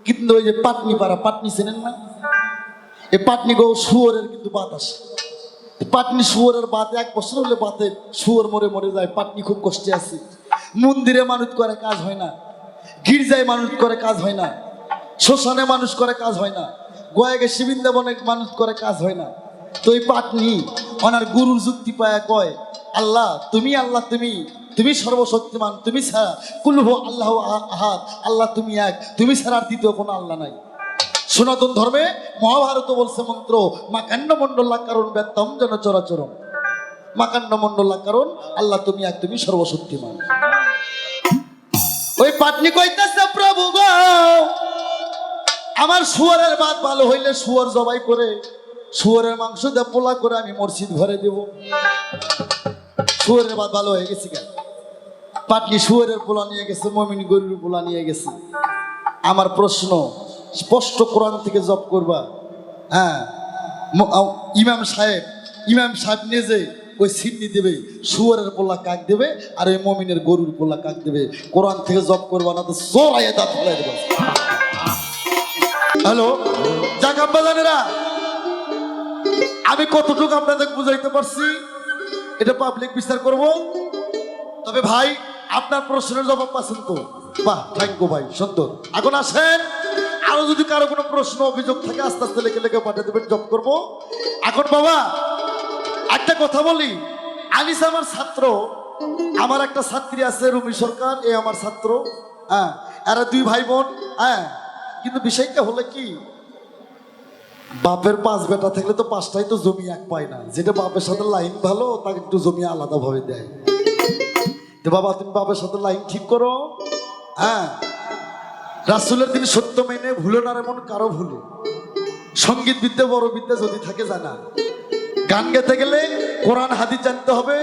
কিন্তু ওই যে পাটনি পাড়া, পাটনি চেনেন না? এই পাটনি গো শুয়োরের কিন্তু বাত আসে। পাটনি শুয়োরের বাত, 1 বছর হলে বাতে শুয়োর মরে মরে যায়। পাটনি খুব কষ্টে আছে। মন্দিরে মানুষ করে কাজ হয় না, গির্জায় মানুষ করে কাজ হয় না, শ্মশানে মানুষ করে কাজ হয় না, গোয়াকে শিবিন্দাবনে মানুষ করে কাজ হয় না। তো এই পাটনি ওনার গুরুর যুক্তি পায়া কয়, আল্লাহ তুমি, আল্লাহ তুমি, তুমি সর্বশক্তিমান, তুমি ছাড়া কুলহু আল্লাহ আহাদ, আল্লাহ তুমি এক, তুমি ছাড়া আর দ্বিতীয় কোনো আল্লাহ নাই। সনাতন ধর্মে মহাভারত বলছে মন্ত্র, মাকাণ্ড মণ্ডলা কারণ ব্যত্যম যেন চরাচরম। মাকাণ্ড মণ্ডলা কারণ আল্লাহ তুমি এক, তুমি সর্বশক্তিমান। ওই পাটনি কইতাছে, প্রভু গো, আমার শুয়োরের বাত ভালো হইলে শুয়োর জবাই করে শুয়োরের মাংস দিয়ে পোলা করে আমি মসজিদ ঘরে দেব। শুয়োরের বাত ভালো হয়ে গেছে কেন? পাটনি শুয়োরের পোলা নিয়ে গেছে, মুমিন গরুর পোলা নিয়ে গেছে। আমার প্রশ্ন স্পষ্ট, কোরআন থেকে জব করবা। হ্যাঁ, ইমাম সাহেব নিজে ওই সিন্নি দেবে, শুয়োরের পোলা কাক দেবে, আর ওই মুমিনের গরুর পোলা কাক দেবে। কোরআন থেকে জব করবা, না তো জোর আয়া দাঁত ফেলাই দেবে। হ্যালো জাকাব্বাজানেরা, আমি কতটুকু আপনাদের বুঝাইতে পারছি এটা পাবলিক বিচার করব। তবে ভাই আপনার প্রশ্নের জবাব পাচ্ছেন তো, বাহ, থ্যাংক ইউ ভাই, সুন্দর। এখন আসেন, আরো যদি কারো কোনো প্রশ্ন অভিযোগ থাকে আস্তে আস্তে লেখে লেখে পাঠিয়ে দেবেন, জব করব। এখন বাবা একটা কথা বলি, আনিস আমার ছাত্র, আমার একটা ছাত্রী আছে রুমি সরকার, এ আমার ছাত্র। হ্যাঁ, এরা 2 ভাই বোন। হ্যাঁ, কিন্তু বিষয়টা হলো কি, বাপের 5 বেটা থাকলে তো 5টাই তো জমি এক পায় না। যেটা বাপের সাথে লাইন ভালো, তাকে একটু জমি আলাদা ভাবে দেয়। তো বাবা তুমি বাপের সাথে লাইন ঠিক করো। হ্যাঁ, রাসূলের দিন সত্য মেনে ভুলো না এমন কারো ভুলে। সঙ্গীত বিদ্যা বড় বিদ্যা যদি থাকে জানা, গান গাইতে গেলে কোরআন হাদিস জানতে হবে,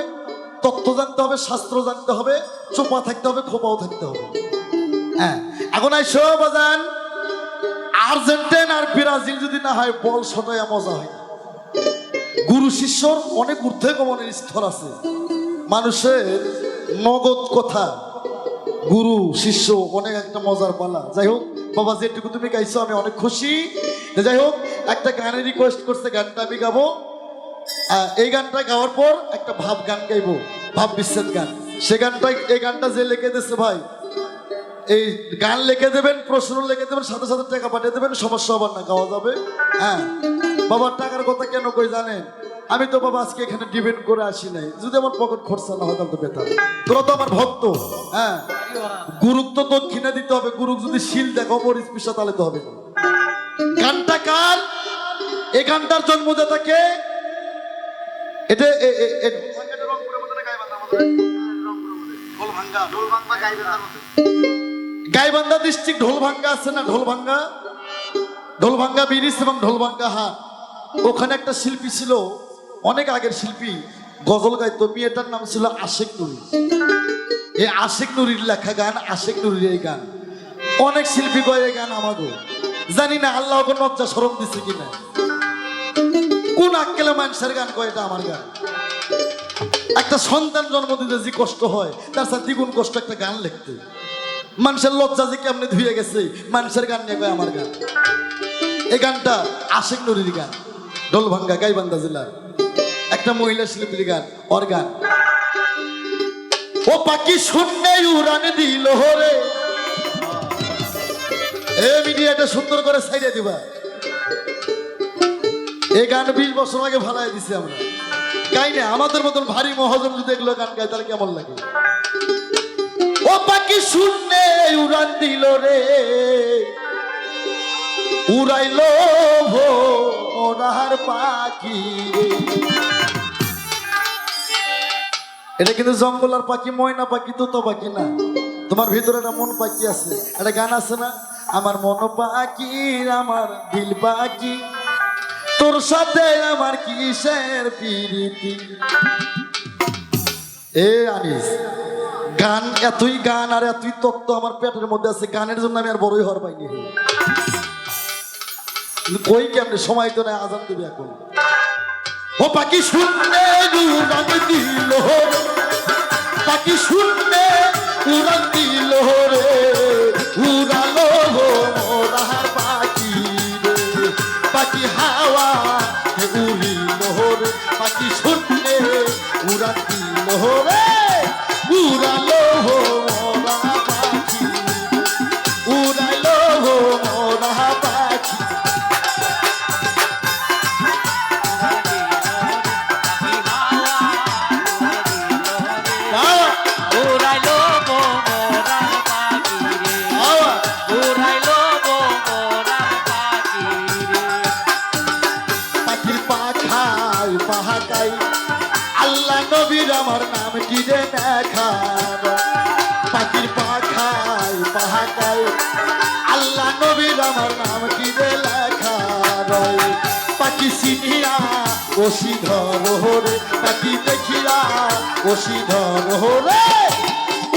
তত্ত্ব জানতে হবে, শাস্ত্র জানতে হবে, চোপা থাকতে হবে, খোপাও থাকতে হবে। হ্যাঁ, এখন আইসো বাজান, আর্জেন্টিনা আর ব্রাজিল যদি না হয় বল শটায় মজা হয়। গুরু শিষ্যর অনেক ঊর্ধ্বগমনের স্তর আছে। মানুষের নগদ কথা, গুরু শিষ্য অনেক একটা মজার পালা। যাই হোক, বাবা যেটুকু তুমি গাইছো আমি অনেক খুশি। যাই হোক, একটা গানের রিকোয়েস্ট করছে, গানটা আমি গাবো। এই গানটা গাওয়ার পর একটা ভাব গান গাইবো, ভাব বিচ্ছেদ গান। সে গানটা, এই গানটা যে লিখে দিচ্ছে ভাই, এই গান লিখে দেবেন, প্রশ্ন লিখে দেবেন, সাথে সাথে টাকা পাঠিয়ে দেবেন, সমস্যা হবার না, গাওয়া যাবে। হ্যাঁ, বাবার টাকার কথা কেন কই জানেন? আমি তো বাবা আজকে এখানে ডিপেন্ড করে আসি নাই, যদি আমার পকেট খরচা না হয় তাহলে তো বেটার। তোরা তো আমার ভক্ত। হ্যাঁ, গুরুক তো দক্ষিণা দিতে হবে, গুরুক যদি শিল দেখো মরিচ পিসা তাহলে তো হবে না। গানটা কার? এই গানটার জন্মদাতাকে, এটা গাইবান্ধা ডিস্ট্রিক্ট ঢোলভাঙ্গা আছে না, ঢোলভাঙ্গা, ঢোলভাঙ্গা ব্রিজ এবং ঢোলভাঙ্গা হাট, ওখানে একটা শিল্পী ছিল, অনেক আগের শিল্পী, গজল গাইতো। মেয়েটার নাম ছিল আশেক নুরি। এই আশেক নুরির লেখা গান, আশেক নুরির এই গান, অনেক শিল্পী কয় এই গান আমাগো। জানি না আল্লাহ ওকে লজ্জা শরম দিচ্ছে কিনা, কোন আক্কেলে মানুষের গান কয় এটা আমার গান। একটা সন্তান জন্ম দিতে যে কষ্ট হয়, তার সাথে দ্বিগুণ কষ্ট একটা গান লিখতে। মানুষের লজ্জা যে কেমনে ধুয়ে গেছে, মানুষের গান নিয়ে কয় আমার গান। এই গানটা আশেক নুরির গান, ঢোলভাঙ্গা গাইবান্ধা জেলার একটা মহিলা শিল্পীর গান, ওর গান। ও পাখি শূন্যে উড়ান দিল রে, এ মিডিয়াটা সুন্দর করে ছাইড়ে দিবা। এই গান 20 বছর আগে ভালাই দিছি আমরা, গাই না। আমাদের মতন ভারী মহাজন যদি এগুলো গান গায় তাহলে কেমন লাগে? ও পাখি শূন্যে উড়ান দিল রে, উড়াইলো ভোরার পাখি। এটা কিন্তু জঙ্গলার পাখি, ময়না পাখি, তোতা পাখি না। তোমার ভিতরে একটা মন পাখি আছে, একটা গান আছে না, আমার মন পাখি আমার দিল পাখি, তোর সাথে আমার কিসের প্রীতি। এ আনিস, গান এতই গান আর এতই তত্ত্ব আমার পেটের মধ্যে আছে, গানের জন্য আমি আর বড়ই হওয়ার পাইনি। কই কেমনে, সময় তো নাই, আজান দেবে এখন। ও পাখি শূন্যে উড়ান দিল, পাখি শূন্যে উড়ান দিল রে, উড়ালো মোরার পাখি রে, পাখি হাওয়া উড়িল রে, পাখি শূন্যে উড়ান দিল রে, উড়ালো মোরা পাখি, উড়াইলো মোরা পাখি। আল্লাহ নবীর আমার নাম কি রে দেখার, পাখির পাখায় পাহাকায় আল্লাহ নবীর আমার নাম কি রে লেখার। পাখি চিনিয়া বসি ধর রে, পাখি দেখিয়া বসি ধর রে,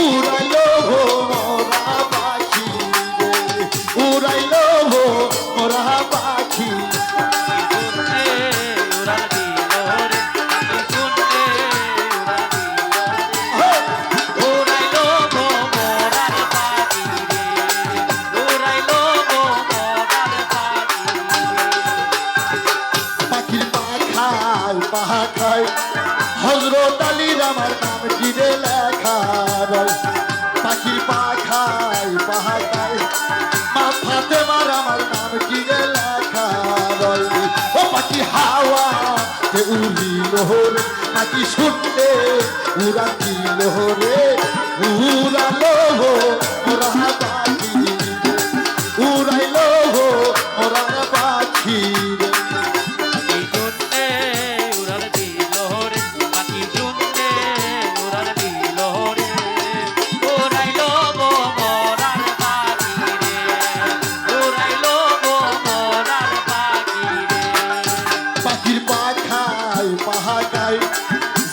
উড়াইলো মোরা পাখি রে, উড়াইলো মোরা পাখি। হযরত আলীর আমার নাম কি রে লেখা, পাখির পাখায় পাহাকায় মা ফাতেমার আমার নাম কি রে লেখা। ও পাখি হাওয়া উড়িল রে, পাখি শুনতে উড়ান দিল রে, উড়ালো মোরা পাখি, উড়াইলো মোরা পাখি।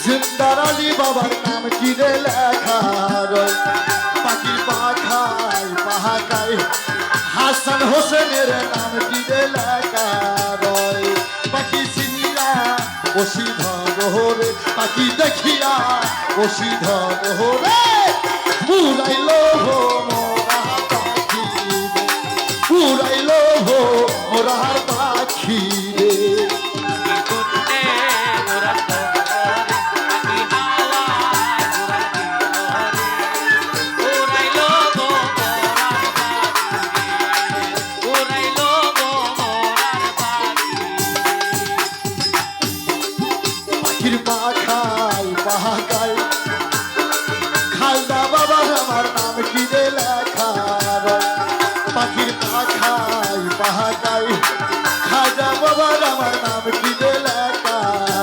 জিন্দার আলী বাবার নাম কি রে লেখা, পাখির পাখায় পাহাকায় হাসান হোসেনের নাম কি রে লেখা। পাখি চিনিয়া বসি ধর রে, পাখি দেখিয়া বসি ধর রে, উড়াইলো মোরা পাখি, খাজা বাবার আমার নাম কি রে লেখা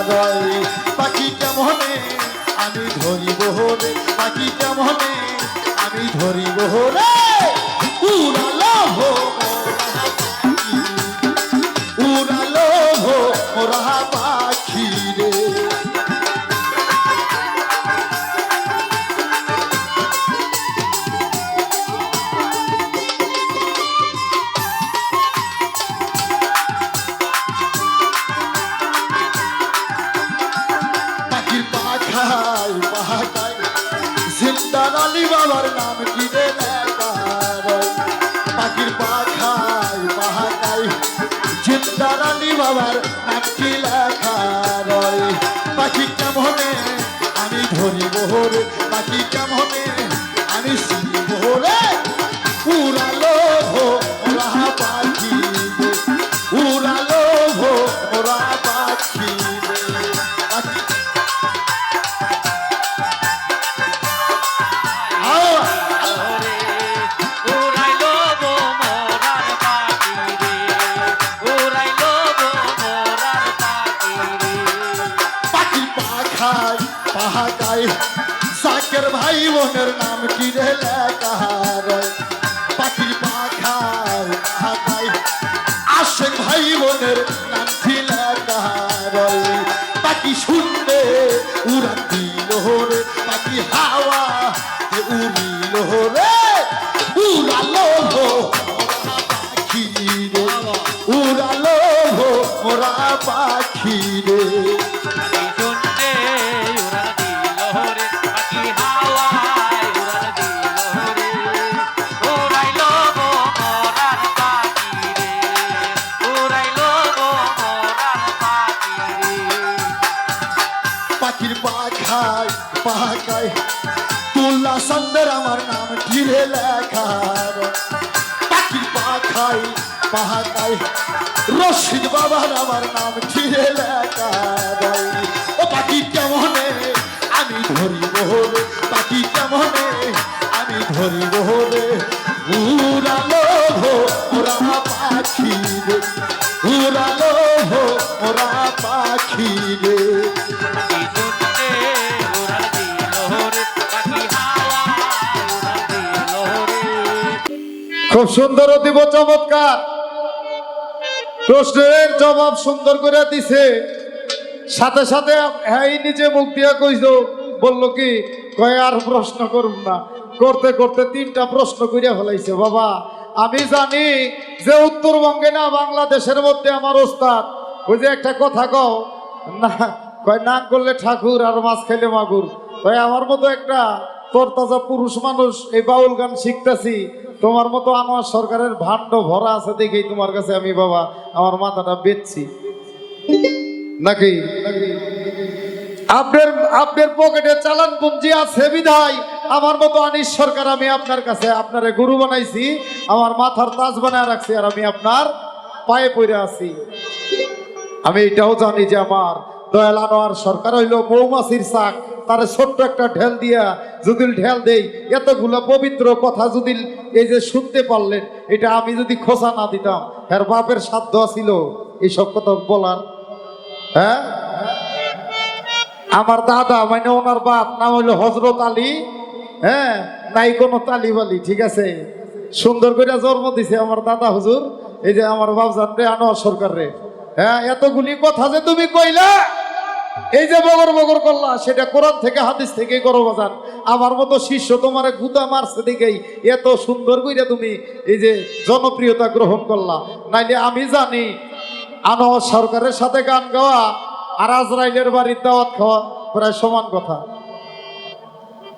রয় পাখি কেমনে আমি ধরিব রে পাখি কেমনে আমি ধরিব রে উড়ালো হো উড়ালো হো মোরা পাখি রে জিন্দার আলী বাবার নাম কি রে লেখা রয় পাখির পাখায় পাহাকায় জিন্দার আলী বাবার নাম কি লেখা রয় পাখি কেমনে আমি ধরিব রে পাখি কেমনে আমি চিনিব রে উড়ালো হো ওরা পাখি রে উড়ালো হো ওরা পাখি রে পাখি পাহাকায় সাকের ভাই বোনের নাম কি রে লেখা রয় পাখির পাখায় পাহাকায় আশেক ভাই বোনের নাম কি লেখা রয় পাখি শুনলে উড়ান দিল রে পাখি হাওয়া উড়িল রে উড়ালো হো পাখি রে উড়ালো হো মোরা পাখি রে পাহাকায় তুল্লা সন্দের আমার নাম কি রে লেখা পাখির পাখায় পাহাকায় রশিদ বাবার আমার নাম কি রে লেখা ও পাখি কেমনে আমি ধরিব রে পাখি কেমনে আমি ধরিব রে উড়ালো হো ওরা পাখি রে উড়ালো হো ওরা পাখি রে খুব সুন্দর অতীব চমৎকার প্রশ্নের জবাব সুন্দর করে দিছে সাথে সাথে হ্যাঁ নিজে মুখ দিয়া কইছো বললো কি কয় আর প্রশ্ন করব না করতে করতে 3টা প্রশ্ন করিয়া ফেলাইছে বাবা আমি জানি যে উত্তরবঙ্গে না বাংলাদেশের মধ্যে আমার ওস্তাদ ওই যে একটা কথা কও না কয় নাক করলে ঠাকুর আর মাছ খাইলে মাগুর কয় আমার মতো একটা তরতাজা পুরুষ মানুষ এই বাউল গান শিখতেছি তোমার মতো আনোয়ার সরকারের ভাণ্ড ভরা আছে দেখেই তোমার কাছে আমি বাবা আমার মাথাটা বেচছি নাকি আপনার আপনার পকেটে চালান পুঞ্জি আছে বিধায় আমার মতো আনিস সরকার আমি আপনার কাছে আপনারে গুরু বানাইছি আমার মাথার তাজ বানায় রাখছি আর আমি আপনার পায়ে পড়ে আছি আমি এটাও জানি যে আমার দয়াল আনোয়ার সরকার হইলো মৌমাছির শাক তার ছোট্ট একটা ঢেল দিয়া যদি ঢেল দেই এতগুলো পবিত্র কথা যদি এই যে শুনতে পারলেন এটা আমি যদি খোসা না দিতাম এর বাপের সাধ্য ছিল এইসব কথা বলার হ্যাঁ আমার দাদা মানে ওনার বাপ নাম হইলো হজরত আলী হ্যাঁ নাই কোনো তালিবালি ঠিক আছে সুন্দর করে জন্ম দিছে আমার দাদা হুজুর এই যে আমার বাপজান রে আনোয়ার সরকার রে হ্যাঁ এতগুলি কথা যে তুমি কইলা এই যে বগর বগর করলা সেটা কোরআন থেকে হাদিস থেকে করো বাজান আমার মতো শিষ্য তোমারে গুদা মারছে দেখেই এত সুন্দর কইরা তুমি এই যে জনপ্রিয়তা গ্রহণ করলা নাইলে আমি জানি আনোয়ার সরকারের সাথে গান গাওয়া আর আজরাইলের বাড়ির দাওয়াত খাওয়া প্রায় সমান কথা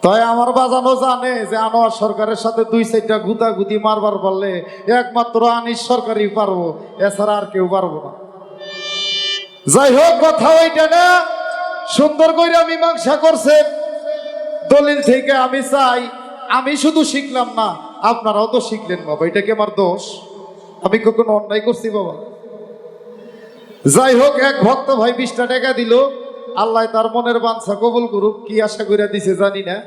তাই আমার বাজানো জানে যে আনোয়ার সরকারের সাথে 2-4টা গুতাগুতি মারবার পারলে একমাত্র আনিস সরকারই পারবো এছাড়া আর কেউ পারবো না যাই হোক কথা ওইটা না সুন্দর করে মীমাংসা করছে দলিল থেকে আমি চাই আমি শুধু শিখলাম না আপনারাও তো শিখলেন বাবা এটা কি আমার দোষ আমি কখনো অন্যায় করছি বাবা যাই হোক এক ভক্ত ভাই 20টা টাকা দিল আল্লাহ তার মনের বাঞ্ছা কবুল করুক কি আশা করে দিছে জানি না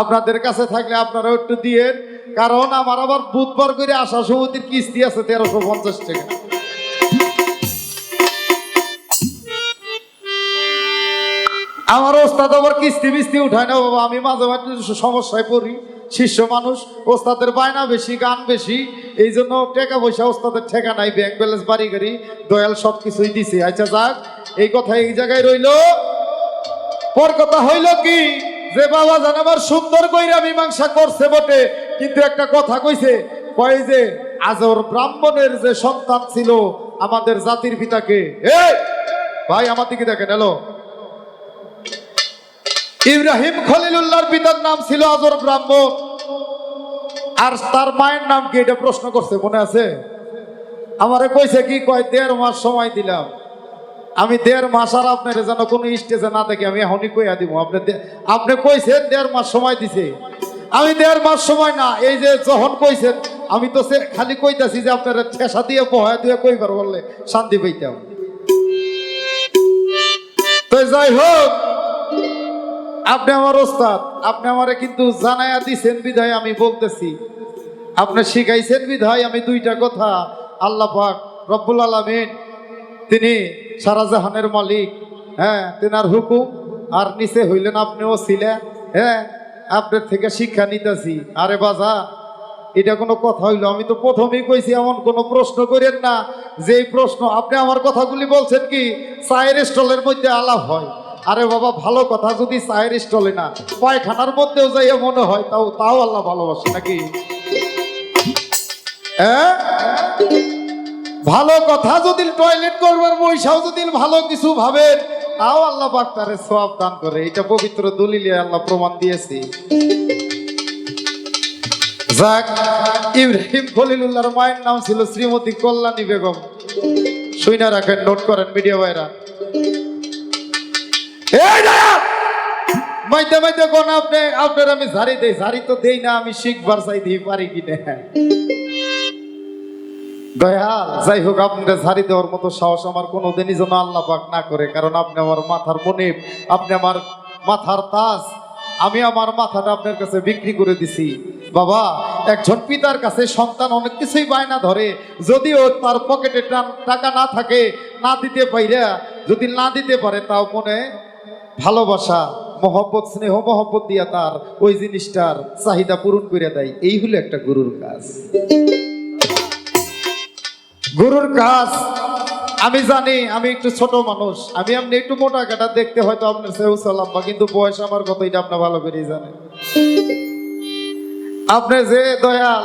আপনাদের কাছে থাকলে আপনারাও একটু দিয়েন কারণ আমার আবার বুধবার করে আশা সমিতির কিস্তি আছে 1350 টাকা আমার ওস্তাদ আবার কিস্তি বিস্তি উঠায় না বাবা, আমি মাঝে মাঝে সমস্যায় পড়ি, শিষ্য মানুষ, ওস্তাদের বায়না বেশি, গান বেশি, এই জন্য টাকা পয়সা ওস্তাদের ঠেকা নাই, ব্যাংক ব্যালেন্স বাড়ি গাড়ি দয়াল সব কিছুই দিছে। আচ্ছা যাক, এই কথা এই জায়গায় রইল। পর কথা হইল কি যে বাবা জান আমার সুন্দর কইরা মীমাংসা করছে বটে, কিন্তু একটা কথা কইছে, কয় যে আজর ব্রাহ্মণের যে সন্তান ছিল আমাদের জাতির পিতাকে, এই ভাই আমার দিকে দেখেন, এলো ইব্রাহিম খলিলুল্লাহর পিতার নাম ছিল আজর ব্রাহ্মণ, আর তার মায়ের নাম কি এটা প্রশ্ন করছে, মনে আছে? আমারে কইছে কি, কয় 1.5 মাস সময় দিলাম, আমি 1.5 মাস, আর আপনার যেন কোনো স্টেজে না দেখি আমি এখনই কইয়া দিব। আপনি কইছেন 1.5 মাস সময় দিছে, আমি 1.5 মাস সময় না, এই যে যখন কইছেন আমি তো খালি কইতাছি যে আপনারা ঠেসা দিয়ে বহায় দিয়ে কইবার বললে শান্তি পাইতাম। তো যাই হোক, আপনি আমার ওস্তাদ, আপনি আমারে কিন্তু জানাইয়া দিছেন বিধায় আমি বলতেছি, আপনি শিখাইছেন বিধায় আমি দুইটা কথা, আল্লাহ পাক রব্বুল আলামিন তিনি সারা জাহানের মালিক, হ্যাঁ, তেনার হুকুম, আর নিচে হইলেন আপনিও ছিলেন, হ্যাঁ, আপনার থেকে শিক্ষা নিতেছি। আরে বাজা, এটা কোনো কথা হইলো? আমি তো প্রথমেই কইছি এমন কোনো প্রশ্ন করেন না যে প্রশ্ন, আপনি আমার কথাগুলি বলছেন কি চায়ের স্টলের মধ্যে আলাপ হয়। আরে বাবা, ভালো কথা যদি চায়ের স্টলে না, পায়খানার মধ্যেও যাইয়া মনে হয়, তাও আল্লাহ ভালোবাসে নাকি? হ্যাঁ, ভালো কথা যদি টয়লেট করবার বৈশাও যদি ভালো কিছু ভাবেন, তাও আল্লাহ পাক তারে সওয়াব দান করে। এটা পবিত্র দলিলে আল্লাহ প্রমাণ দিয়েছে। যাক, ইব্রাহিম খলিলুল্লাহর মায়ের নাম ছিল শ্রীমতী কল্যাণী বেগম। শুইনা রাখেন, নোট করেন মিডিয়া ভাইরা। এই দয়া মাইতে মাইতে কোন আপনার আমি ঝাড়ি দেই, ঝাড়ি তো দেই না, আমি শিখবার চাই দিই পারি কিনা। দয়াল, যাই হোক, আপনারা ঝাড়ি দেওয়ার মতো সাহস আমার কোনোদিনই যেন আল্লাহ পাক না করে, কারণ আপনি আমার মাথার মনিব, আপনি আমার মাথার তাজ, আমি আমার মাথাটা আপনার কাছে বিক্রি করে দিছি। বাবা, একজন পিতার কাছে সন্তান অনেক কিছুই বায়না ধরে, যদিও তার পকেটে টাকা না থাকে, না দিতে পাইরা যদি না দিতে পারে, তাও মনে ভালোবাসা, মহব্বত, স্নেহ মহব্বত দিয়া তার ওই জিনিসটার চাহিদা পূরণ করে দেয়। এই হলো একটা গুরুর কাজ। গুরুর কাজ আমি জানি, আমি একটু ছোট মানুষ, আমি আপনি একটু মোটা কাটা দেখতে হয়তো আপনার সেও লম্বা, কিন্তু বয়স আমার কত এটা আপনি ভালো করেই জানেন। আপনি যে দয়াল,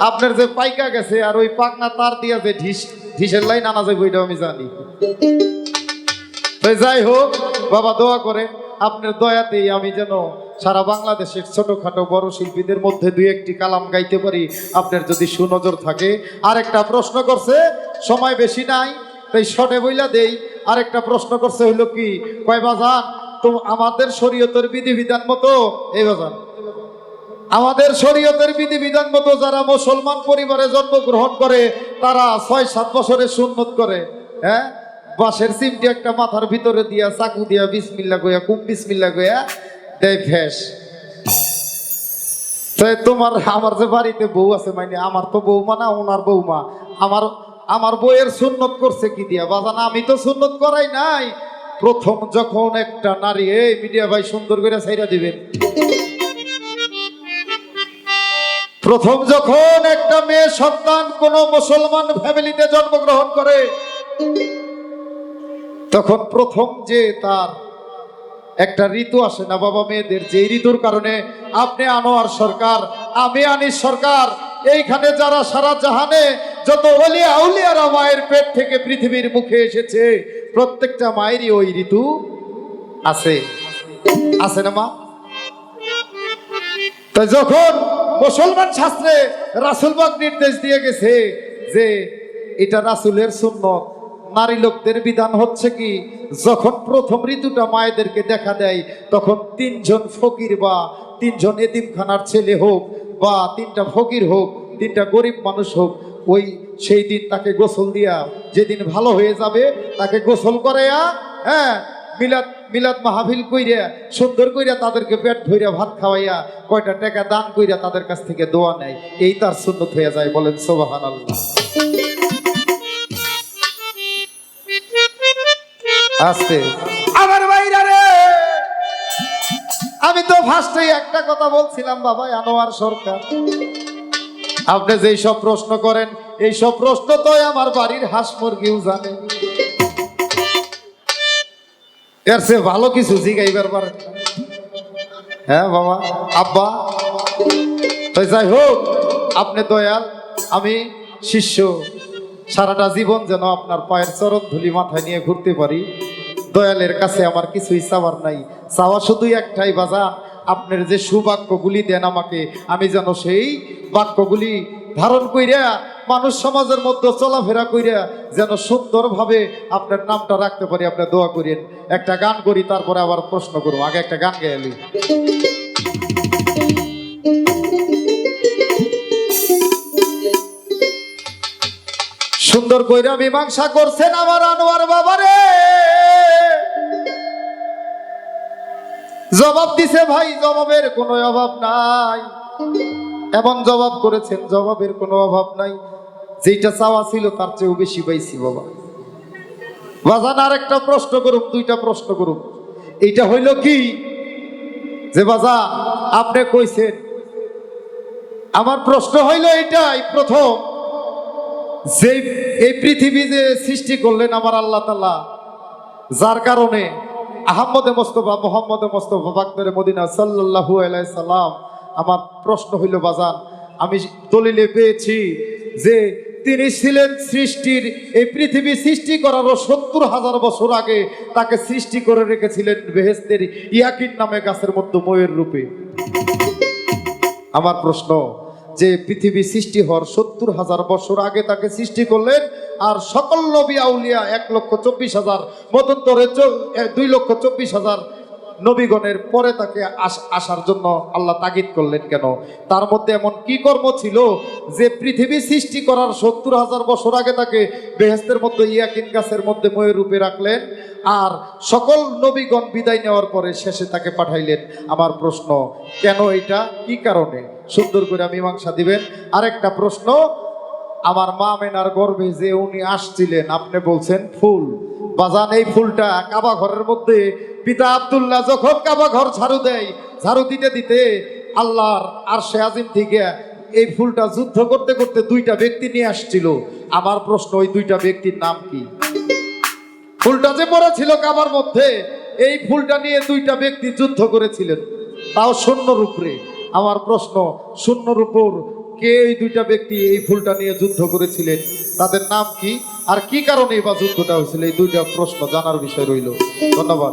আপনার যে পাইকা গেছে, আর ওই পাকনা তার দিয়া যে ঢিসের লাইন আনা যাবে ওইটাও আমি জানি। যাই হোক বাবা, দোয়া করে আপনার দয়াতেই আমি যেন সারা বাংলাদেশের ছোটখাটো বড় শিল্পীদের মধ্যে 2-1টি কালাম গাইতে পারি, আপনার যদি সুনজর থাকে। আরেকটা প্রশ্ন করছে, সময় বেশি নাই তাই শর্টে বইলা দেই। আরেকটা প্রশ্ন করছে হইল কি, কয় বাজান তো আমাদের শরীয়তের বিধিবিধান মতো, এই বাজান আমাদের শরীয়তের বিধিবিধান মতো যারা মুসলমান পরিবারে জন্মগ্রহণ করে তারা 6-7 বছরের সুন্নত করে, হ্যাঁ, বাঁশের চিমটি একটা মাথার ভিতরে দিয়া চাকু দিয়া বিসমিল্লাহ কইয়া বিসমিল্লাহ কইয়া দেয় ফেস। তাই তোমার আমার যে বাড়িতে বউ আছে, মানে আমার তো বৌমা না, ওনার বৌমা, আমার বউয়ের সুন্নত করছে কি দিয়া? বাজান, আমি তো সুন্নত করাই নাই। প্রথম যখন একটা নারী, এই মিডিয়া ভাই সুন্দর করে ছাইরা দিবেন, প্রথম যখন একটা মেয়ে সন্তান কোন মুসলমান ফ্যামিলিতে জন্মগ্রহণ করে, তখন প্রথম যে তার একটা ঋতু আসে না বাবা মেয়েদের, যে ঋতুর কারণে আপনি আনোয়ার সরকার, আমি আনিস সরকার, এইখানে যারা সারা জাহানে যত ওলিয়া আউলিয়ারা মায়ের পেট থেকে পৃথিবীর মুখে এসেছে, প্রত্যেকটা মায়েরই ওই ঋতু আছে, আছে না মা? তাই যখন মুসলমান শাস্ত্রে রাসূল পাক নির্দেশ দিয়ে গেছে যে এটা রাসূলের সুন্নত, নারী লোকদের বিধান হচ্ছে কি, যখন প্রথম ঋতুটা মায়েদেরকে দেখা দেয়, তখন 3 জন ফকির বা 3 জন এতিমখানার ছেলে হোক বা 3টা ফকির হোক, 3টা গরিব মানুষ হোক, ওই সেই দিন তাকে গোসল দিয়া, যেদিন ভালো হয়ে যাবে তাকে গোসল করাইয়া, হ্যাঁ, মিলাদ মাহফিল কইরা সুন্দর কইরা তাদেরকে পেট ভইরা ভাত খাওয়াইয়া কয়টা টাকা দান কইরা তাদের কাছ থেকে দোয়া নেয়। এই তার সুন্নত হয়ে যায়। বলেন সুবহানাল্লাহ। আস্তে আমার ভাইরা রে, আমি তো ফার্স্টেই একটা কথা বলছিলাম বাবা আনোয়ার সরকার, আপনি যেই সব প্রশ্ন করেন এই সব প্রশ্ন তো আমার বাড়ির হাঁস মুরগিও জানে। এর চেয়ে ভালো কিছু জিগাইবার পারেন না। হ্যাঁ বাবা, আব্বা, তো যাই হোক, আপনি দয়াল, আমি শিষ্য, সারাটা জীবন যেন আপনার পায়ের চরণ ধুলি মাথায় নিয়ে ঘুরতে পারি। দয়ালের কাছে আমার কিছুই চাওয়ার নাই, চাওয়া শুধুই একটাই বাজান, আপনার যে সুবাক্যগুলি দেন আমাকে, আমি যেন সেই বাক্যগুলি ধারণ কইরা মানুষ সমাজের মধ্যে চলাফেরা কইরা যেন সুন্দরভাবে আপনার নামটা রাখতে পারি। আপনি দোয়া করেন। একটা গান করি, তারপরে আবার প্রশ্ন করবো। আগে একটা গান গেলি। সুন্দর কইরা মীমাংসা করছেন আমার আনোয়ার বাবারে, জবাব দিছে ভাই, জবাবের কোনো অভাব নাই। এমন জবাব করেছেন, জবাবের কোনো অভাব নাই। যেটা চাওয়া ছিল তার চেয়েও বেশি পাইছি বাবা। বাজান আর একটা প্রশ্ন করুন, দুইটা প্রশ্ন করুন। এইটা হইল কি যে বাজা আপনি কইছেন, আমার প্রশ্ন হইল এইটাই, প্রথম যে এই পৃথিবী যে সৃষ্টি করলেন আমার আল্লাহ তাআলা, যার কারণে আহমদে মোস্তফা মোহাম্মদে মোস্তফা বাগদারে মদিনা সাল্লাল্লাহু আলাইহি সাল্লাম, আমার প্রশ্ন হইল বাজান, আমি দলিলে পেয়েছি যে তিনি ছিলেন সৃষ্টির, এই পৃথিবী সৃষ্টি করারও ৭০,০০০ বছর আগে তাকে সৃষ্টি করে রেখেছিলেন বেহেশতের ইয়াকিন নামে গাছের মধ্যে ময়ের রূপে। আমার প্রশ্ন যে পৃথিবী সৃষ্টি হওয়ার ৭০,০০০ বছর আগে তাকে সৃষ্টি করলেন, আর সকল নবী আউলিয়া ১,২৪,০০০ মতন্তরে ২,২৪,০০০ নবীগণের পরে তাকে আসার জন্য আল্লাহ তাগিদ করলেন কেন? তার মধ্যে এমন কি কর্ম ছিল যে পৃথিবী সৃষ্টি করার ৭০,০০০ বছর আগে তাকে বেহেশতের মধ্যে ইয়াকিন গাছের মধ্যে ময়ের রূপে রাখলেন, আর সকল নবীগণ বিদায় নেওয়ার পরে শেষে তাকে পাঠাইলেন? আমার প্রশ্ন, কেন এটা, কি কারণে? সুন্দর করে মীমাংসা দিবেন। আরেকটা প্রশ্ন, আমার মা মেনার গর্ভে যে উনি আসছিলেন, আপনি বলছেন ফুল। বাজান, এই ফুলটা কাবা ঘরের মধ্যে পিতা আব্দুল্লাহ যখন কাবা ঘর ঝাড়ু দেয়, ঝাড়ু দিতে দিতে আল্লাহর আরশে আজিম থেকে এই ফুলটা যুদ্ধ করতে করতে দুইটা ব্যক্তি নিয়ে আসছিল। আমার প্রশ্ন, ওই দুইটা ব্যক্তির নাম কি? ফুলটা যে পড়েছিল কাবার মধ্যে, এই ফুলটা নিয়ে দুইটা ব্যক্তি যুদ্ধ করেছিলেন, তাও শূন্যর উপরে। আমার প্রশ্ন, শূন্যর উপর কে এই দুইটা ব্যক্তি এই ফুলটা নিয়ে যুদ্ধ করেছিলেন, তাদের নাম কি, আর কি কারণে বা যুদ্ধটা হয়েছিল? এই দুইটা প্রশ্ন জানার বিষয় রইল। ধন্যবাদ।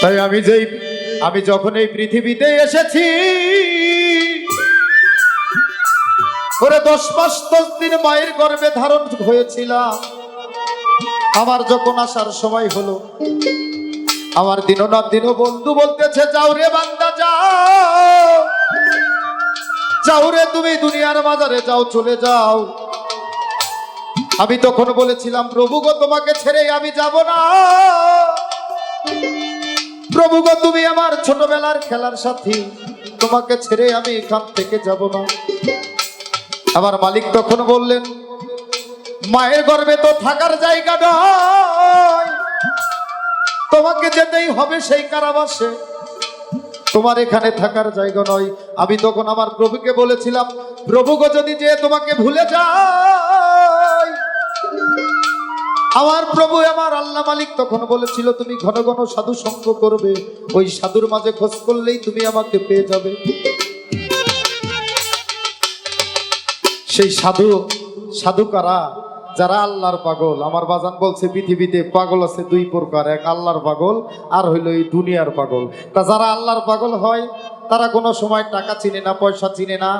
তাই আমি যখন এই পৃথিবীতে এসেছি, করে 10 মাস 10 দিন মায়ের গর্ভে ধারণ হয়েছিলাম। আমার যখন আসার সময় হলো, আমার দীননাথ দীনবন্ধু বলতেছে, যাও রে বান্দা যাও, যাও রে তুমি দুনিয়ার বাজারে যাও, চলে যাও। আমি তখন বলেছিলাম, প্রভু গো, তোমাকে ছেড়ে আমি যাব না। প্রভু গো, তুমি আমার ছোটবেলার খেলার সাথী, তোমাকে ছেড়ে আমি এখান থেকে যাব না। আমার মালিক তখন বললেন, মায়ের গর্ভে তো থাকার জায়গা নয়, তোমাকে যেতেই হবে সেই কারাবাসে, তোমার এখানে থাকার জায়গা নয়। আমি তখন আমার প্রভুকে বলেছিলাম, প্রভু গো, যদি যে তোমাকে ভুলে যাই। আমার প্রভু, আমার আল্লাহ মালিক তখন বলেছিল, তুমি ঘন ঘন সাধু সঙ্গ করবে, ওই সাধুর মাঝে খোঁজ করলেই তুমি আমাকে পেয়ে যাবে। সেই সাধু কারা? যারা আল্লাহর পাগল। আমার বাজান বলছে, পৃথিবীতে পাগল আছে 2 প্রকার, এক আল্লাহর পাগল, আর হইল এই দুনিয়ার পাগল। তা যারা আল্লাহর পাগল হয়, তারা কোনো সময় টাকা চিনে না, পয়সা চিনে না,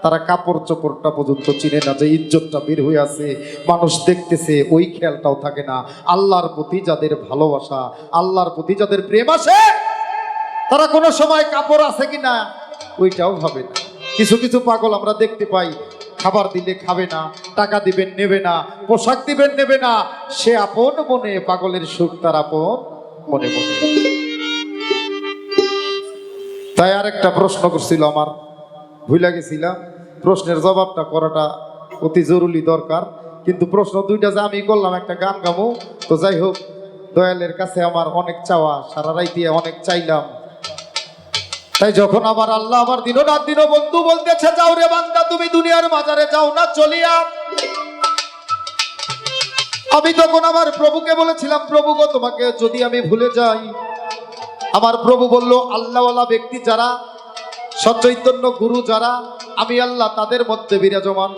তারা কাপড় চোপড়টা পর্যন্ত চিনে না, যে ইজ্জতটা বের হয়ে আছে, মানুষ দেখতেছে, ওই খেয়ালটাও থাকে না। আল্লাহর প্রতি যাদের ভালোবাসা, আল্লাহর প্রতি যাদের প্রেম আসে, তারা কোনো সময় কাপড় আছে কিনা ওইটাও ভাবে না। কিছু কিছু পাগল আমরা দেখতে পাই, খাবার দিলে খাবে না, টাকা দিবেন নেবে না, পোশাক দিবেন নেবে না, সে আপন মনে, পাগলের সুখ তার আপন মনে মনে। তাই আর একটা প্রশ্ন করছিল, আমার ভুলে গেছিলাম, প্রশ্নের জবাবটা করাটা অতি জরুরি দরকার। কিন্তু প্রশ্ন দুইটা যে আমি করলাম, একটা গান গামো। তো যাই হোক, দয়ালের কাছে আমার অনেক চাওয়া, সারা রাত দিয়ে অনেক চাইলাম। তাই যখন আমার আল্লাহ আমার দিনও রাত দিনও বন্ধু বলতেছে, যাও রে বান্দা তুমি দুনিয়ার বাজারে যাও না চলিয়া, আমি তখন আমার প্রভুকে বলেছিলাম, প্রভু গো তোমাকে যদি আমি ভুলে যাই। আমার প্রভু বলল, আল্লাহওয়ালা ব্যক্তি যারা, সচৈতন্য গুরু যারা, আমি আল্লাহ তাদের মধ্যে বিরাজমান।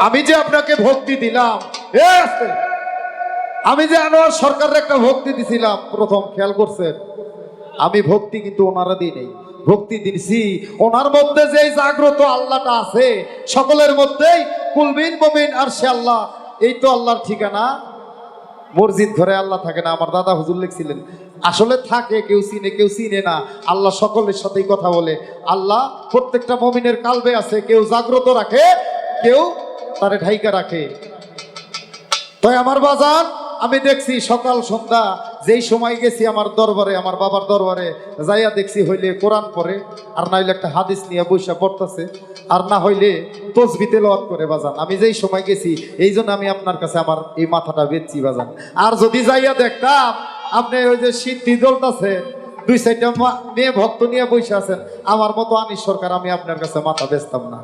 আমি যে আপনাকে ভক্তি দিলাম, আমি যে আনোয়ার সরকারের একটা ভক্তি দিছিলাম, প্রথম খেয়াল করছেন, আমি ভক্তি কিন্তু ওনারা দিই নেই, ভক্তি দিছি ওনার মধ্যে যে জাগ্রত আল্লাহটা আছে, সকলের মধ্যেই কুলবিন মুমিন আর সে আল্লাহ। এই তো আল্লাহর ঠিকানা। মসজিদ ঘরে আল্লাহ থাকে না, আমার দাদা হুজুর লিখছিলেন। আসলে থাকে, কেউ চিনে কেউ চিনে না। আল্লাহ সকলের সাথেই কথা বলে। আল্লাহ প্রত্যেকটা মুমিনের কালবে আছে, কেউ জাগ্রত রাখে, কেউ তারে ঢাইকা রাখে। তাই আমার বাজার আমি দেখছি সকাল সন্ধ্যা যেই সময় গেছি আমার দরবারে, আমার বাবার দরবারে যাইয়া দেখছি, হইলে কোরআন পড়ে, আর না হইলে একটা হাদিস নিয়ে বৈশা পড়তেছে, আর না হইলে তসবিহ তেলাওয়াত করে বাজান। আমি যেই সময় গেছি, এই জন্য আমি আপনার কাছে আমার এই মাথাটা বেচছি বাজান। আর যদি যাইয়া দেখতাম আপনি ওই যে সিদ্ধি জ্বলতেছে, 2-4টা মেয়ে ভক্ত নিয়ে বসে আছেন, আমার মতো আনিস সরকার, আমি আপনার কাছে মাথা বেচতাম না।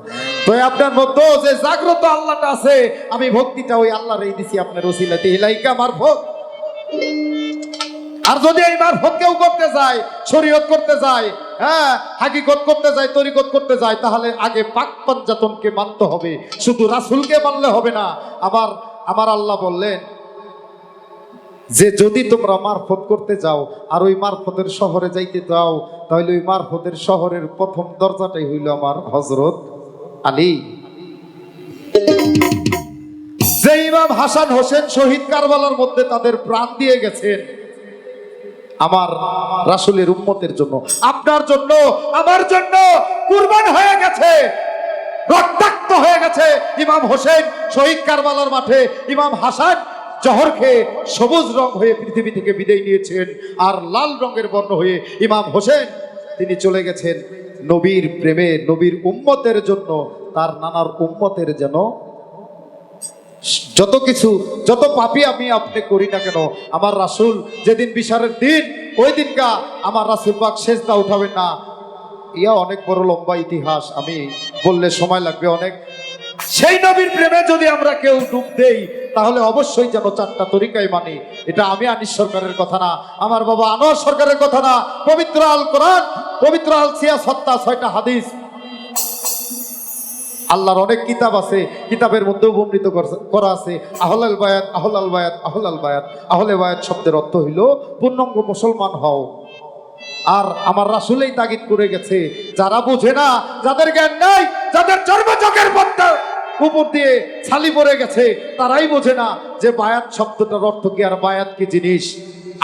তো আপনার মতো যে জাগ্রত আল্লাহটা আছে, আমি ভক্তিটা ওই আল্লাহরই দিছি আপনার ওসিলাতে, ইলাইকা মারফত। আর যদি এই মারফত কেউ করতে যায়, শরীয়ত করতে যায়, হ্যাঁ হাকিকত করতে যায়, তরিকত করতে যায়, তাহলে আগে পাক পঞ্জাতনকে মানতে হবে, শুধু রাসূলকে মানলে হবে না। আমার আল্লাহ বললেন যে যদি তোমরা মারফত করতে যাও আর ওই মারফতের শহরে যাইতে যাও, তাহলে ওই মারফতের শহরের প্রথম দরজাটাই হইল আমার হযরত আলী। যে ইমাম হাসান হোসেন শহীদ কারবালার মধ্যে তাদের প্রাণ দিয়ে গেছেন আমার রাসূলের উম্মতের জন্য, আপনার জন্য, আমার জন্য কুরবান হয়ে গেছে, রক্তাক্ত হয়ে গেছে। ইমাম হোসেন শহীদ কারবালার মাঠে, ইমাম হাসান জহর খেয়ে সবুজ রং হয়ে পৃথিবী থেকে বিদায় নিয়েছেন, আর লাল রঙের বর্ণ হয়ে ইমাম হোসেন তিনি চলে গেছেন নবীর প্রেমে, নবীর উম্মতের জন্য, তার নানার উম্মতের যেন যত কিছু, যত পাপী আমি আপনি করি না কেন, আমার রাসূল যেদিন বিচারের দিন, ওই দিনকা আমার রাসূল পাক সেজদা উঠাবেন না। ইয়া অনেক বড় লম্বা ইতিহাস, আমি বললে সময় লাগবে অনেক। সেই নবীর প্রেমে যদি আমরা কেউ ডুব দেই, তাহলে অবশ্যই যেন 4টা তরিকায় মানি। এটা আমি আনিস সরকারের কথা না, আমার বাবা আনোয়ার সরকারের কথা না, পবিত্র আল কোরআন, পবিত্র আল সিয়াসত্তা, 6টা হাদিস, আল্লাহর অনেক কিতাব আছে, কিতাবের মধ্যেও বর্ণিত করা আছে। আহলাল বায়াত, আহলাল বায়াত, আহলাল বায়াত। আহলে বায়াত শব্দের অর্থ হইল পূর্ণাঙ্গ মুসলমান হও। আর আমার রাসূলই তাগিদ করে গেছে, যারা বোঝে না, যাদের জ্ঞান নাই, যাদের চর্মচকের পর্দা উপর দিয়ে ছালি পড়ে গেছে, তারাই বোঝে না যে বায়াত শব্দটার অর্থ কি আর বায়াত কি জিনিস।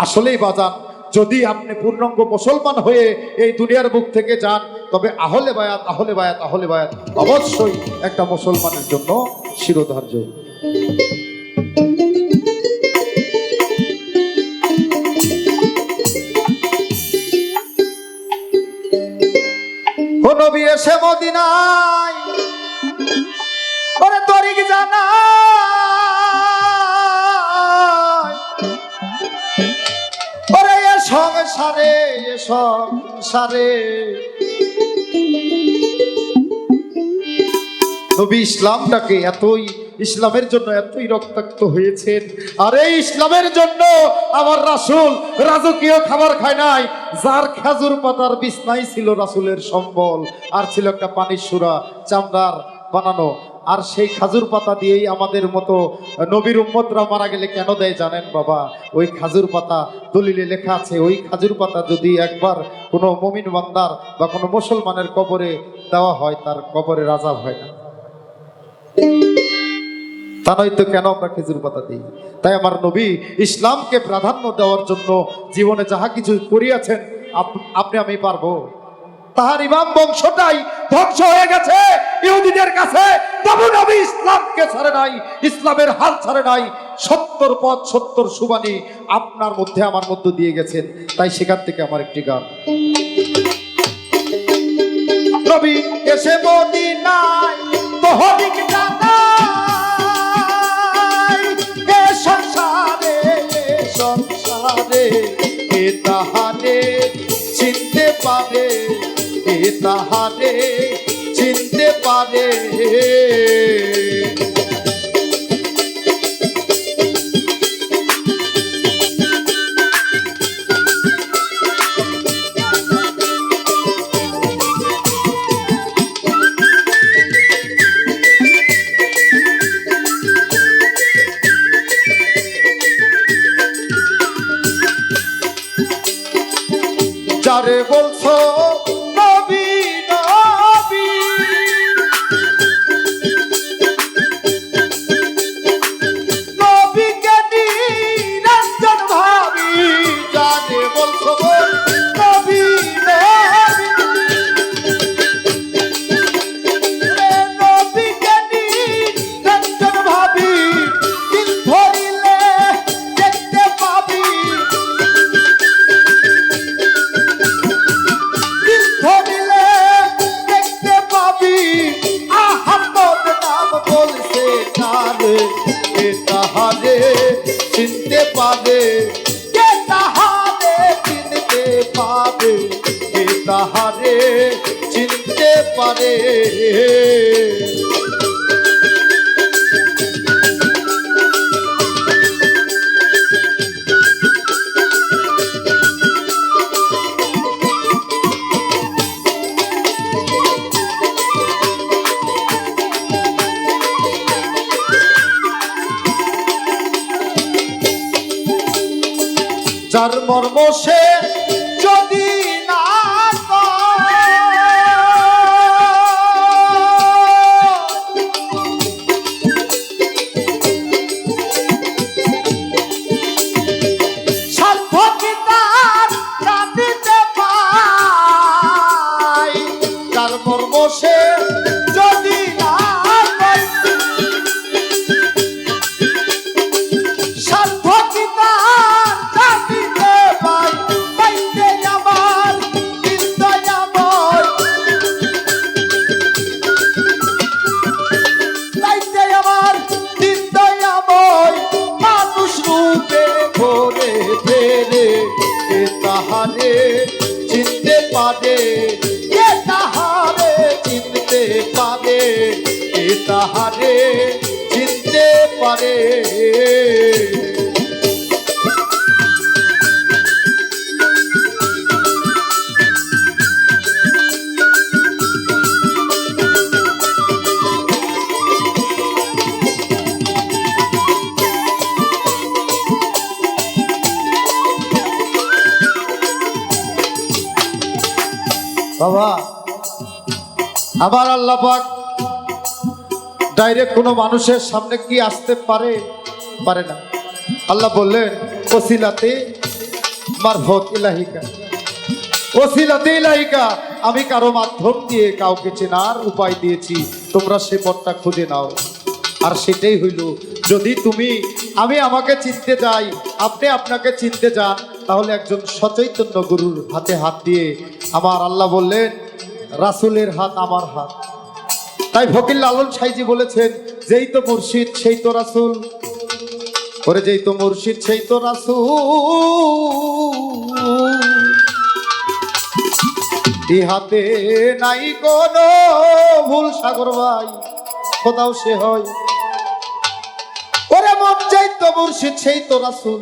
আসলেই বাজান, যদি আপনি পূর্ণাঙ্গ মুসলমান হয়ে এই দুনিয়ার বুক থেকে যান, তবে আহলে বায়াত, আহলে বায়াত, আহলে বায়াত অবশ্যই একটা মুসলমানের জন্য শিরোধার্য। ও নবী এসে মদিনায়, ওরে তরিক জানায়, ওরে এ সংসারে, এ সংসারে নবী ইসলামটাকে এতই, ইসলামের জন্য এতই রক্তাক্ত হয়েছেন। আর এই ইসলামের জন্য আমার রাসূল রাজকীয় খাবার খায় নাই, যার খেজুর পাতার বিছনাই ছিল রাসূলের সম্বল, আর ছিল একটা পানির সুরা চামড়ার বানানো, আর সেই খাজুর পাতা দিয়েই আমাদের মতো নবীর উম্মতরা মারা গেলে কেন দেয় জানেন বাবা? ওই খাজুর পাতা দলিলে লেখা আছে, ওই খাজুর পাতা যদি একবার কোনো মুমিন বান্দার বা কোনো মুসলমানের কবরে দেওয়া হয়, তার কবরে আযাব হয় না। তা নয়তো কেন আমরা খেজুর পাতা দিই? তাই আমার নবী ইসলামকে প্রাধান্য দেওয়ার জন্য জীবনে যাহা কিছু করিয়াছেন, আপনি আমি পারবো। তাহার ইমাম বংশটাই ধ্বংস হয়ে গেছে ইহুদিদের কাছে, তবু নবী ইসলামকে ছাড়ে নাই, ইসলামের হাল ছাড়ে নাই। 70 পথ 70 সুবানি আপনার মধ্যে আমার মধ্যে দিয়ে গেছেন। তাই সেখান থেকে আমার একটি গান। নবী এসে মদিনায় হরিক জানাই এ সংসারে এ তাহারে চিনতে পারে এ তাহারে চিনতে পারে যারে বলছো নবী নবী নবীকে নিরঞ্জন ভাবি যারে বলছো নবী নবী নবীকে নিরঞ্জন ভাবি দিল ধরিলে দেখতে পাবি ধরিলে দেখতে পাবি আহমদ নাম বলছে কারে এ তাহারে চিনতে পারে কে তাহারে চিনতে পাবে এ তাহারে চিনতে পারে যার মর্ম সে যদি না সার্থকিতার রাঁধিতে পাই যার মর্ম সে যদি না তাহারে চিনতে পারে কে তাহারে চিনতে পারে কে তাহারে চিনতে পারে বাবা আবার আল্লাহ পাক ডাইরেক্ট কোনো মানুষের সামনে কি আসতে পারে পারে না আল্লাহ বললেন ওসিলাতে মারফত ইলাহিকা ওসিলাতে ইলাহিকা আমি কারো মাধ্যম দিয়ে কাউকে চেনার উপায় দিয়েছি তোমরা সে পথটা খুঁজে নাও আর সেটাই হইল যদি আমি আমাকে চিনতে যাই আপনি আপনাকে চিনতে যান তাহলে একজন সচৈতন্য গুরুর হাতে হাত দিয়ে আমার আল্লাহ বললেন রাসূলের হাত আমার হাত তাই ফকির লালন সাইজি বলেছেন যেই তো মুর্শিদ সেই তো রাসূল করে যেই তো মুর্শিদ সেই তো রাসূল ইহাতে নাই কোনো ভুল সাগর ভাই খোদাও সে হয় ওরে মন যেই তো মুর্শিদ সেই তো রাসূল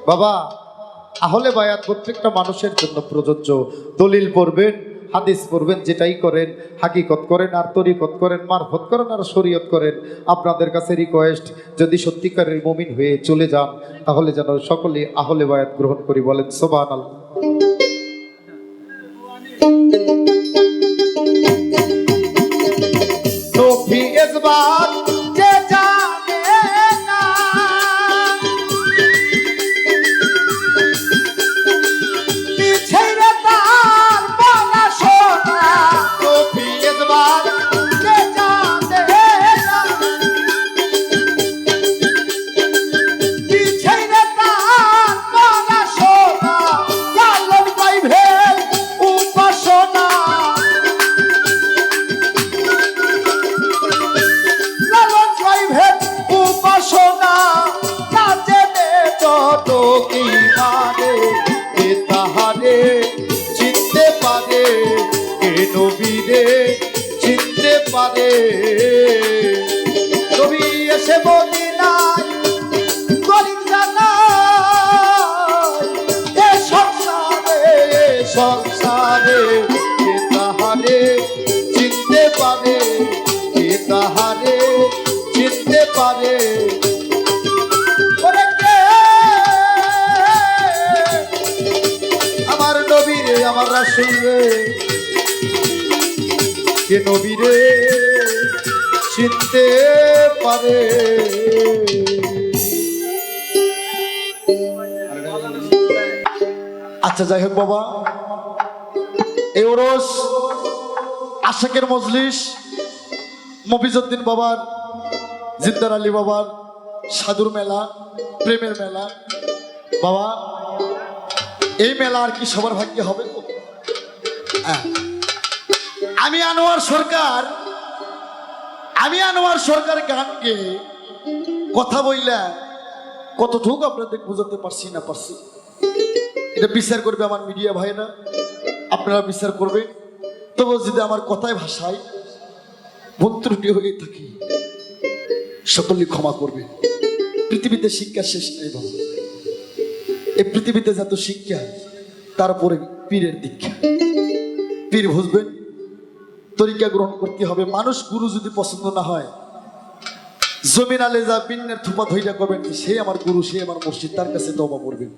বাবা আহলে বায়াত প্রত্যেকটা মানুষের জন্য প্রযোজ্য দলিল পড়বেন হাদিস পড়বেন যেটাই করেন হাকিকত করেন আর তরিকত করেন মারফত করেন আর শরীয়ত করেন আপনাদের কাছে রিকোয়েস্ট যদি সত্যিকারের মুমিন হয়ে চলে যান তাহলে যেন সকলে আহলে বায়াত গ্রহণ করি বলেন সুবহানাল্লাহ নবী ইসবাত যে জানে না পিছেরে তার বলা শোনা নবী ইসবাত যে জানে না পিছেরে তার বলা শোনা লালন পাইবে উপাসনা পারে, কে নবীরে চিনতে পারে। নবী এসে মদিনায় গরিব জানায়, এ সংসারে কে তাহারে চিনতে পারে, কে তাহারে চিনতে পারে। ওরে কে আমার নবীরে, আমার রাসূল রে, কে নবীরে চিনতে পারে। আচ্ছা যাই হোক বাবা, এই ওরস আশাকের মজলিস মফিজউদ্দিন বাবার, জিদ্দার আলী বাবার সাধুর মেলা, প্রেমের মেলা। বাবা এই মেলা আর কি সবার ভাগ্যে হবে? আমি আনোয়ার সরকার গানকে কথা বললা কতটুকু আপনাদের বুঝাতে পারছি না পারছি, এটা বিচার করবে আমার মিডিয়া ভাইরা, আপনারা বিচার করবেন। তবে যদি আমার কথায় ভাষায় ভুল ত্রুটি হয়ে থাকি সকলেই ক্ষমা করবে। পৃথিবীতে শিক্ষা শেষ নেই বাবা, এই পৃথিবীতে যত শিক্ষা তারপরে পীরের দীক্ষা। পীর বুঝবেন, তরিকা গ্রহণ করতে হবে। মানুষ গুরু যদি পছন্দ না হয়, জমিন আলে যা বিন্নের থুপা ধৈর্য করবেন, সে আমার গুরু, সে আমার মসজিদ, তার কাছে তওবা করবেন।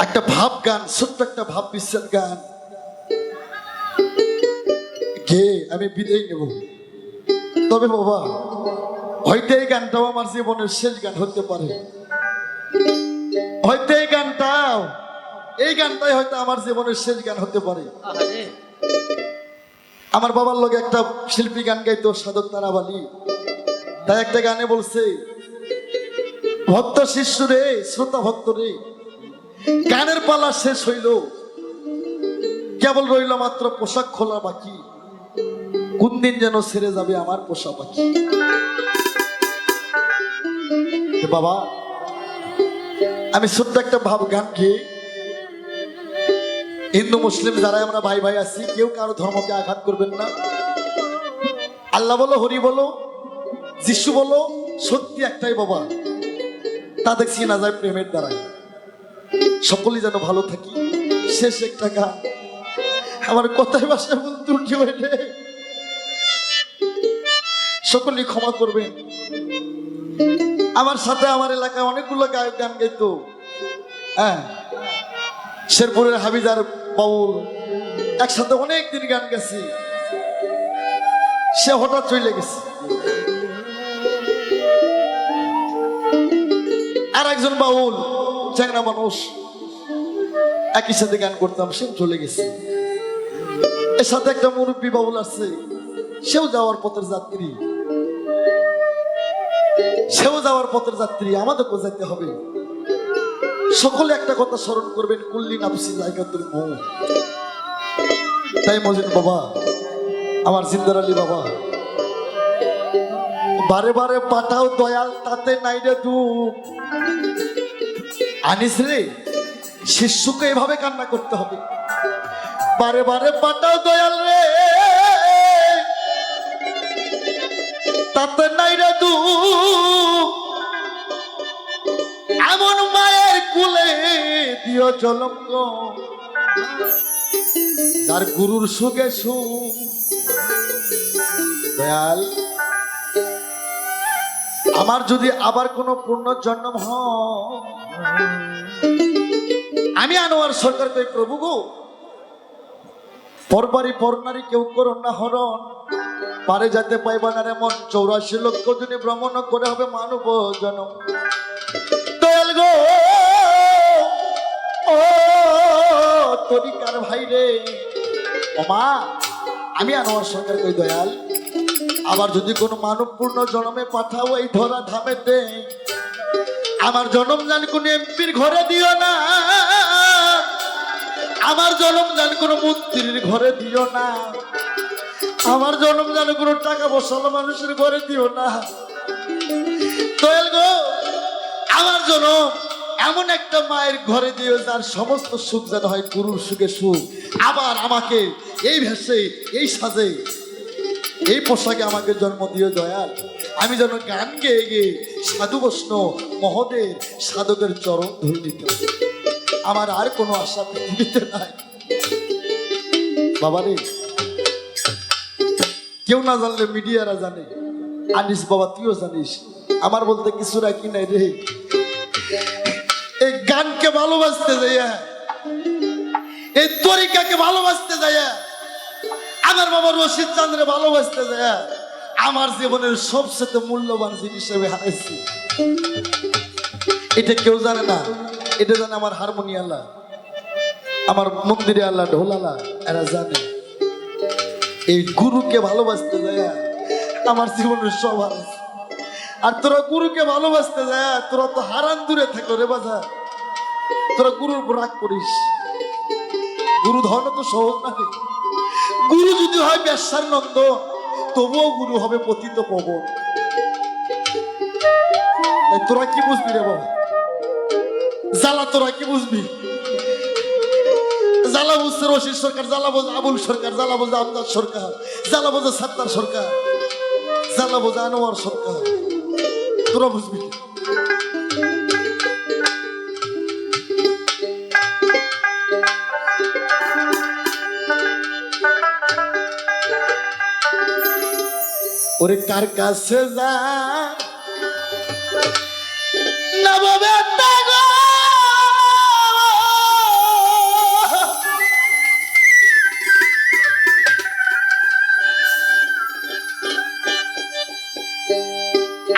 একটা ভাব গান, ছোট্ট একটা ভাব বিচ্ছেদ গান গে আমি বিদায় নেব। তবে বাবা হয়তো এই গানটাও আমার জীবনের শেষ গান হতে পারে, হয়তো এই গানটাই হয়তো আমার জীবনের শেষ গান হতে পারে। আমার বাবার লগে একটা শিল্পী গান গাইতো, সাধক তারাবালি, তাই একটা গানে বলছে, ভক্ত শিষ্য রে, শ্রোতা ভক্ত রে, গানের পালা শেষ হইল, কেবল রইল মাত্র পোশাক খোলা বাকি, কোন দিন যেন ছেড়ে যাবে আমার পোষা পাখি। বাবা আমি ছোট্ট একটা ভাব গান গিয়ে, হিন্দু মুসলিম যারা আমরা ভাই ভাই আছি, কেউ কারো ধর্মকে আঘাত করবেন না। আল্লাহ বলো, হরি বলো, যিশু বলো, সত্যি একটাই বাবা, তা দেখছি না যায় প্রেমের দ্বারাই। সকলেই যেন ভালো থাকি। শেষ একটা গান, আমার কথায় ভাষায় ভুল ত্রুটি হইলে সকলেই ক্ষমা করবেন। আমার সাথে আমার এলাকায় অনেকগুলো গায়ক গান গাইতো, হ্যাঁ, শেরপুরের হাবিজার বাউল, একসাথে অনেকদিন গান গেছি, সে হঠাৎ চলে গেছে। আর একজন বাউল চ্যাংরা মানুষ, একই সাথে গান করতাম, সেও চলে গেছে। এর সাথে একটা মুরব্বী বাউল আছে, সেও যাওয়ার পথের যাত্রী, আমাদেরকেও যেতে হবে। সকলে একটা কথা স্মরণ করবেন, কুল্লি নাফসি জায়গাতুল মউত। তাই মজিদ বাবা, আমার জিন্দার আলী বাবা, বারে বারে পাঠাও দয়াল, তাতে নাই রে দুঃখ। আনিস রে, শিষ্যকে এভাবে কান্না করতে হবে, বারে বারে পাঠাও দয়াল রে, তাতে নাই রে দুঃখ। এমন মায়ের কুলে দিও জলঙ্গ, যার গুরুর সুখে সুখ। দয়াল, আমার যদি আবার কোনো পুনর্জন্ম হয়, আমি আনোয়ার সরকার কই, প্রভু গো, পরবারি পরনারী কেউ করো না হরণ, পারে যাতে পাইবা না রে মন, 84 লক্ষ জনে ভ্রমণ করে হবে মানব জনম। দয়াল গো, ও তরিকার ভাই রে, ও মা, আমি আনোয়ার সরকার কই, দয়াল, আবার যদি কোনো মানব পূর্ণ জন্মে পাঠাও এই ধরা ধামেতে, আমার জন্ম জান কোন এমপির ঘরে দিও না, আমার জন্ম জান কোন মন্ত্রীর ঘরে দিও না, আমার জন্ম জান কোন টাকা বসালো মানুষের ঘরে দিও না। দয়াল গো, আমার জন্ম এমন একটা মায়ের ঘরে দিও যার সমস্ত সুখ যেন হয় গুরুর সুখে সুখ। আবার আমাকে এই ভেষে, এই সাজে, এই পোশাকে আমাকে জন্ম দিও দয়াল। আমি যেন গান গেয়ে গিয়ে সাধু বৈষ্ণব মহোদয়ের সাধকের চরণ ধরে নিতে পারি। আমার আর কোনো আশা পৃথিবীতে নাই বাবারে। কেউ না জানলে মিডিয়ারা জানে, আনিস বাবা তুইও জানিস, আমার বলতে কিছু রাখি নাই রে। এই গানকে ভালোবাসতে যাইয়া, এই তরিকাকে ভালোবাসতে যাইয়া, আমার বাবা রশিদ চান্দ্রে ভালোবাসতে যাইয়া আমার জীবনের সবচেয়ে মূল্যবান জিনিস হিসেবে হারাইছি। এটা কেউ জানে না, এটা জানে আমার হারমোনিয়ালা, আমার মন্দিরে আল্লাহ ঢোলালা, এরা জানে। এই গুরুকে ভালোবাসতে যায় আমার জীবনের সব হারাইছে। আর তোরা গুরুকে ভালোবাসতে যায়, তোরা তো হারান দূরে থাকো রে বাজার। তোরা গুরুর উপর রাগ করিস। গুরু ধর্ম তো সহজ না। গুরু যদি হয় বেশ্যার নন্দ, তবুও গুরু হবে পতিত পবন। তোরা কি বুঝবি রে বাবা? জ্বালা তোরা কি বুঝবি? জ্বালা বুঝছে রশিদ সরকার, জ্বালা বোঝে আবুল সরকার, জ্বালা বোঝে আমজাদ সরকার, জ্বালা বোঝে সাত্তার সরকার, জ্বালা বোঝে আনোয়ার সরকার। তোরা বুঝবি? ওরে কার কাছে যা না বাবা গো,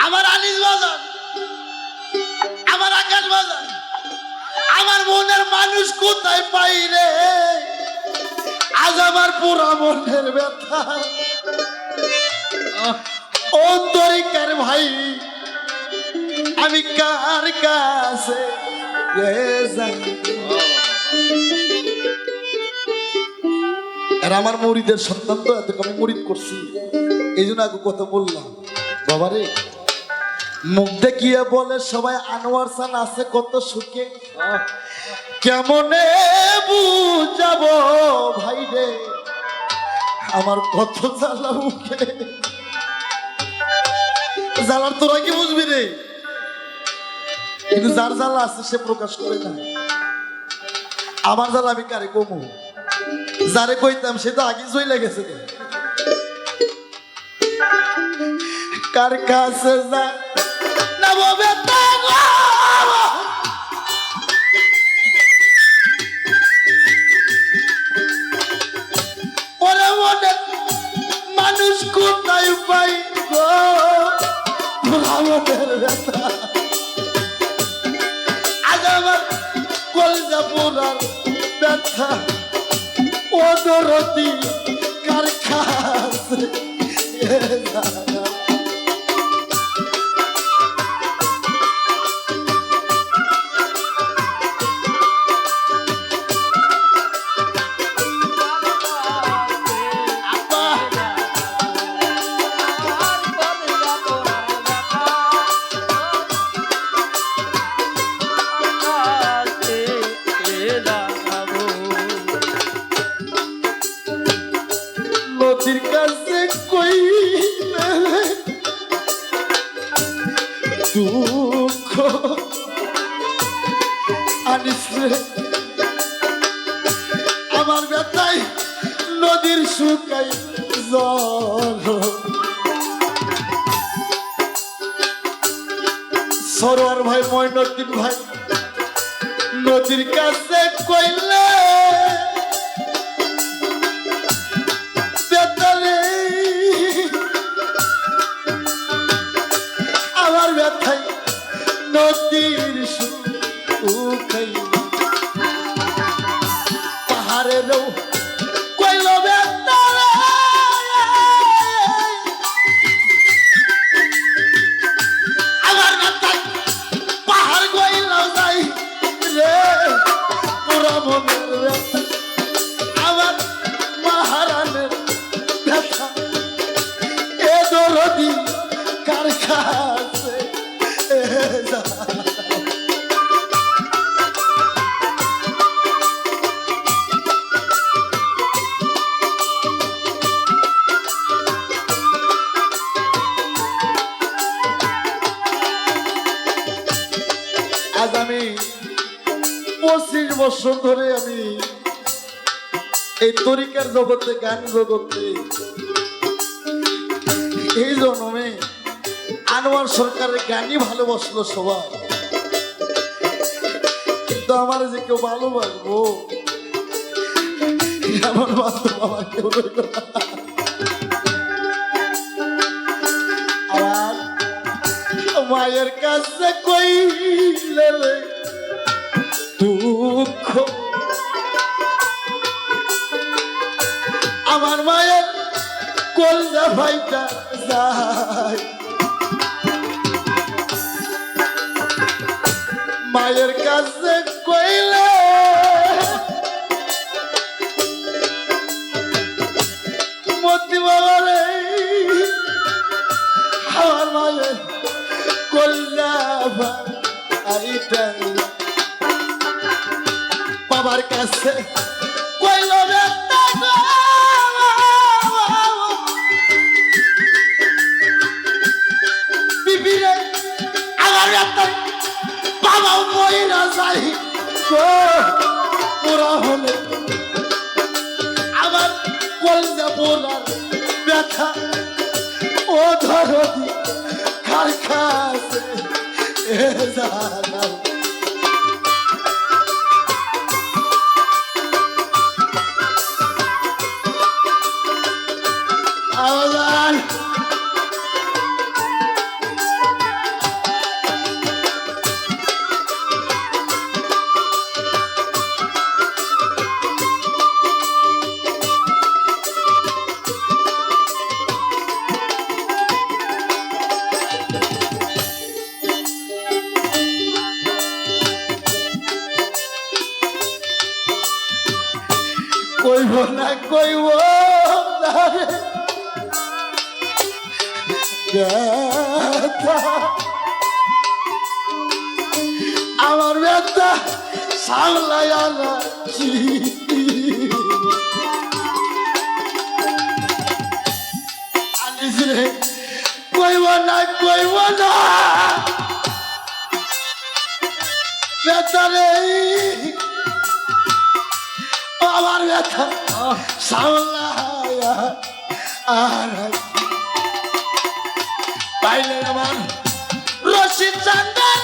আমার আনিস বাজার, আমার আকাশ বাজার, আমার মনের মানুষ কোথায় পাই রে? আজ আমার পুরা মনের ব্যথা। ও তরিকার ভাই, আমি কার কাছে আর আমার মুরিদের সন্তান তো এত আমি মুরিদ করছি, এই জন্য আগে কথা বললাম। বাবারে মুখ দেখিয়ে বলে সবাই আনোয়ার সান আছে কত সুখে, কেমনে বুঝাবো ভাই রে আমার কত জ্বালা মুখে। জ্বালার তোরা কি বুঝবি রে? কিন্তু যার জ্বালা আছে সে প্রকাশ করে না। আমার জ্বালা আমি কারে কমু? যারে কইতাম সে তো আগে চলে গেছে। কার কাছে যা না বাবা ওরে মনে মানুষ কোথায় পাই গো, আজ আমার কলজা পোড়ার ব্যথা। ও দরদি কার কাছে নদীর কাছে কইলে দুঃখ আনিস রে, আমার ব্যথায় নদীর শুকাই জল। সরোয়ার ভাই, ময়নুদ্দিন ভাই, নদীর কাছে কইলে আমার ব্যথায় নদীর শুকাই পাহাড়েরও কইল ব্যথারে। আমার ব্যথায় পাহাড় কইল যাই রে, পুরা মনের ব্যথা আমার মহারানের ব্যথা। এ দরদি কার কাছে বছর ধরে আমি এই তরিকার জগতে, গান জগতে, এই জন্মে আনোয়ার সরকারের গানই ভালোবাসলো সবাই, কিন্তু আমার যে কেউ ভালোবাসবো এমন বাস্তব আমার কেউ রইল না। আমার মায়ের কাছে কইলে দুঃখ, আমার মায়ের কলজা ভাইটা যায়, মায়ের কাছে কইলে মতি বাবারে আমার মায়ের কলজা ভাইটা, বাবার কাছে কইল বিবিরে আমার বাবা মহিলা যাই পুরা হলে আমার কলজা পোড়ার ব্যথা ও ধরদি কার কাছে জানাও। আওয়াজ কইব না কইব না রে ব্যথা, আমার ব্যথা সামলাই আনাছি, আনিস রে কইব না ব্যথা রে, আমার ব্যথা সামলায়া আর পাইলে আমার রশিদ চান্দার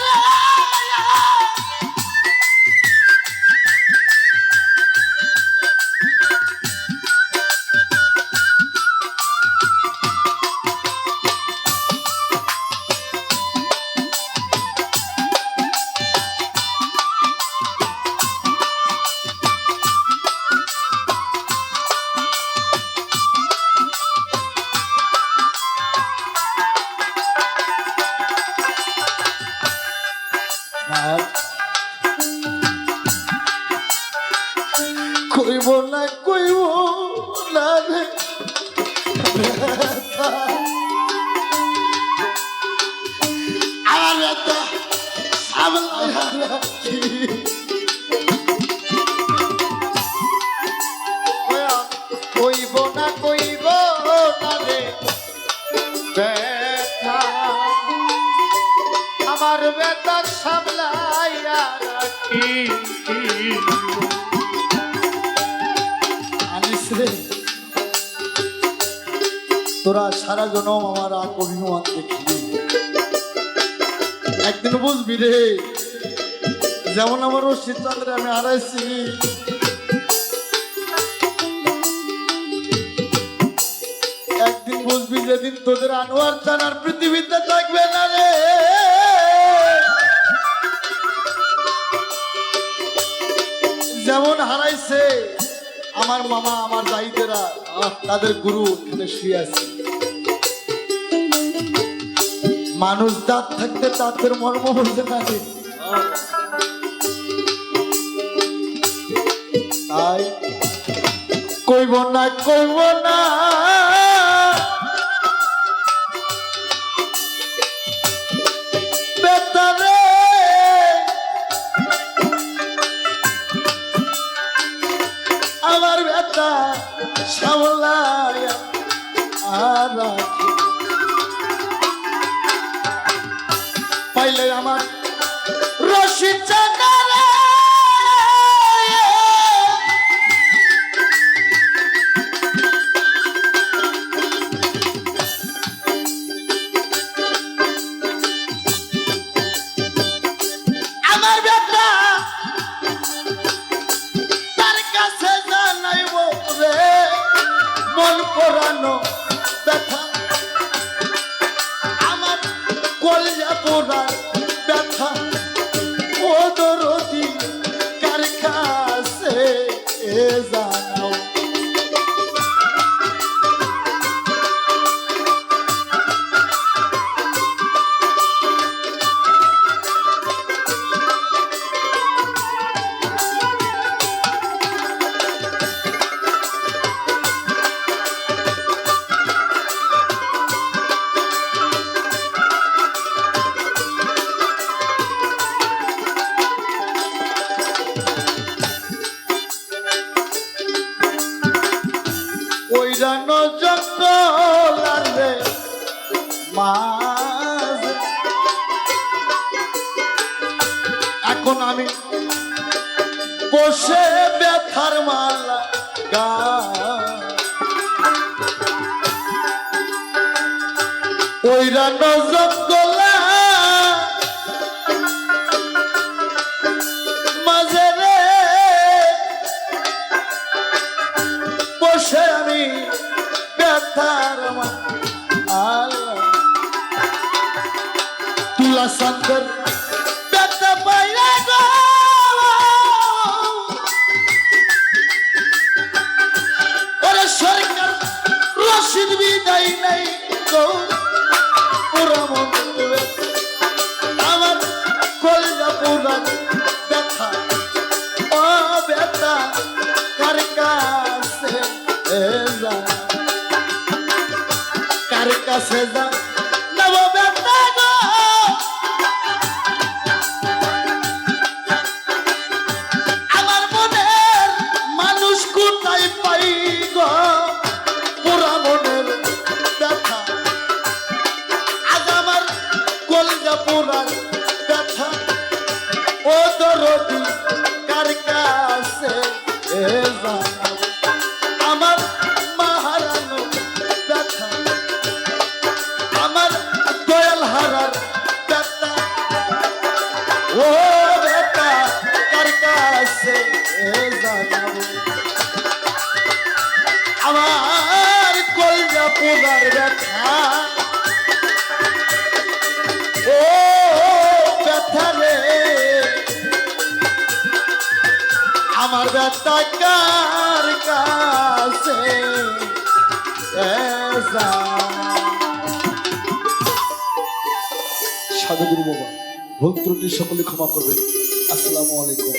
কইব না রে ব্যথা, আমার ব্যথা সামলায়া রাখি, কইব না রে ব্যথা, আমার ব্যথা সামলাইয়া রাখি। আনিস রে তোরা সারা জনম আমার আক অভিমান দেখলি, একদিন বুঝবি রে যেমন আমার রশিদ চাঁদরে আমি হারাইছি, একদিন বুঝবি যেদিন তোদের আনোয়ার চান আর পৃথিবীতে থাকবে না রে। যেমন হারাইছে আমার মামা, আমার দায়ীদেরা, তাদের গুরু এখানে শুয়ে আছে, মানুষ দাঁত থাকতে দাঁতের মর্ম বলতে পারে, তাই কইব না বেতারে আমার ব্যথা সামলায়া আর রাখি, পাইলে আমার রশিদ চাঁদারে মন পোড়ানো ব্যথা, আমার কলিজা পোড়ার ব্যথা, ও দরদি কার কাছে জানাও। ওইরানো জঙ্গল রে মাঝ, এখন আমি বসে ব্যথার মালা গা, ওইরানো জঙ্গল মাঝে রে বসে আমি ব্যথার মালা, তুলা সান্দর ব্যথা পাইয়া গো, ওরে সরকার রশিদ বিদায় নাই গো, পুরা মন আমার কলিজা পুরান ব্যথা, ও ব্যথা কার কাছে যা, কার কাছে যা নব ব্যথা গো, আমার মনের মানুষ কোথায় পাই গো, পুরা মনের ব্যথা, আজ আমার কলিজা পুরান ব্যথা, ও দরদি কার কাছে জানাও। আমার মা হারানো ব্যথা, আমার দয়াল হারার ব্যথা, ও ব্যথা কার কাছে জানাও। আমার কলিজা পোড়ার ব্যথা, ও ব্যথা রে, আমার ব্যথা কার কাছে সাধুগুরু বাবা, ভুল ত্রুটি সকলে ক্ষমা করবেন। আসসালামু আলাইকুম।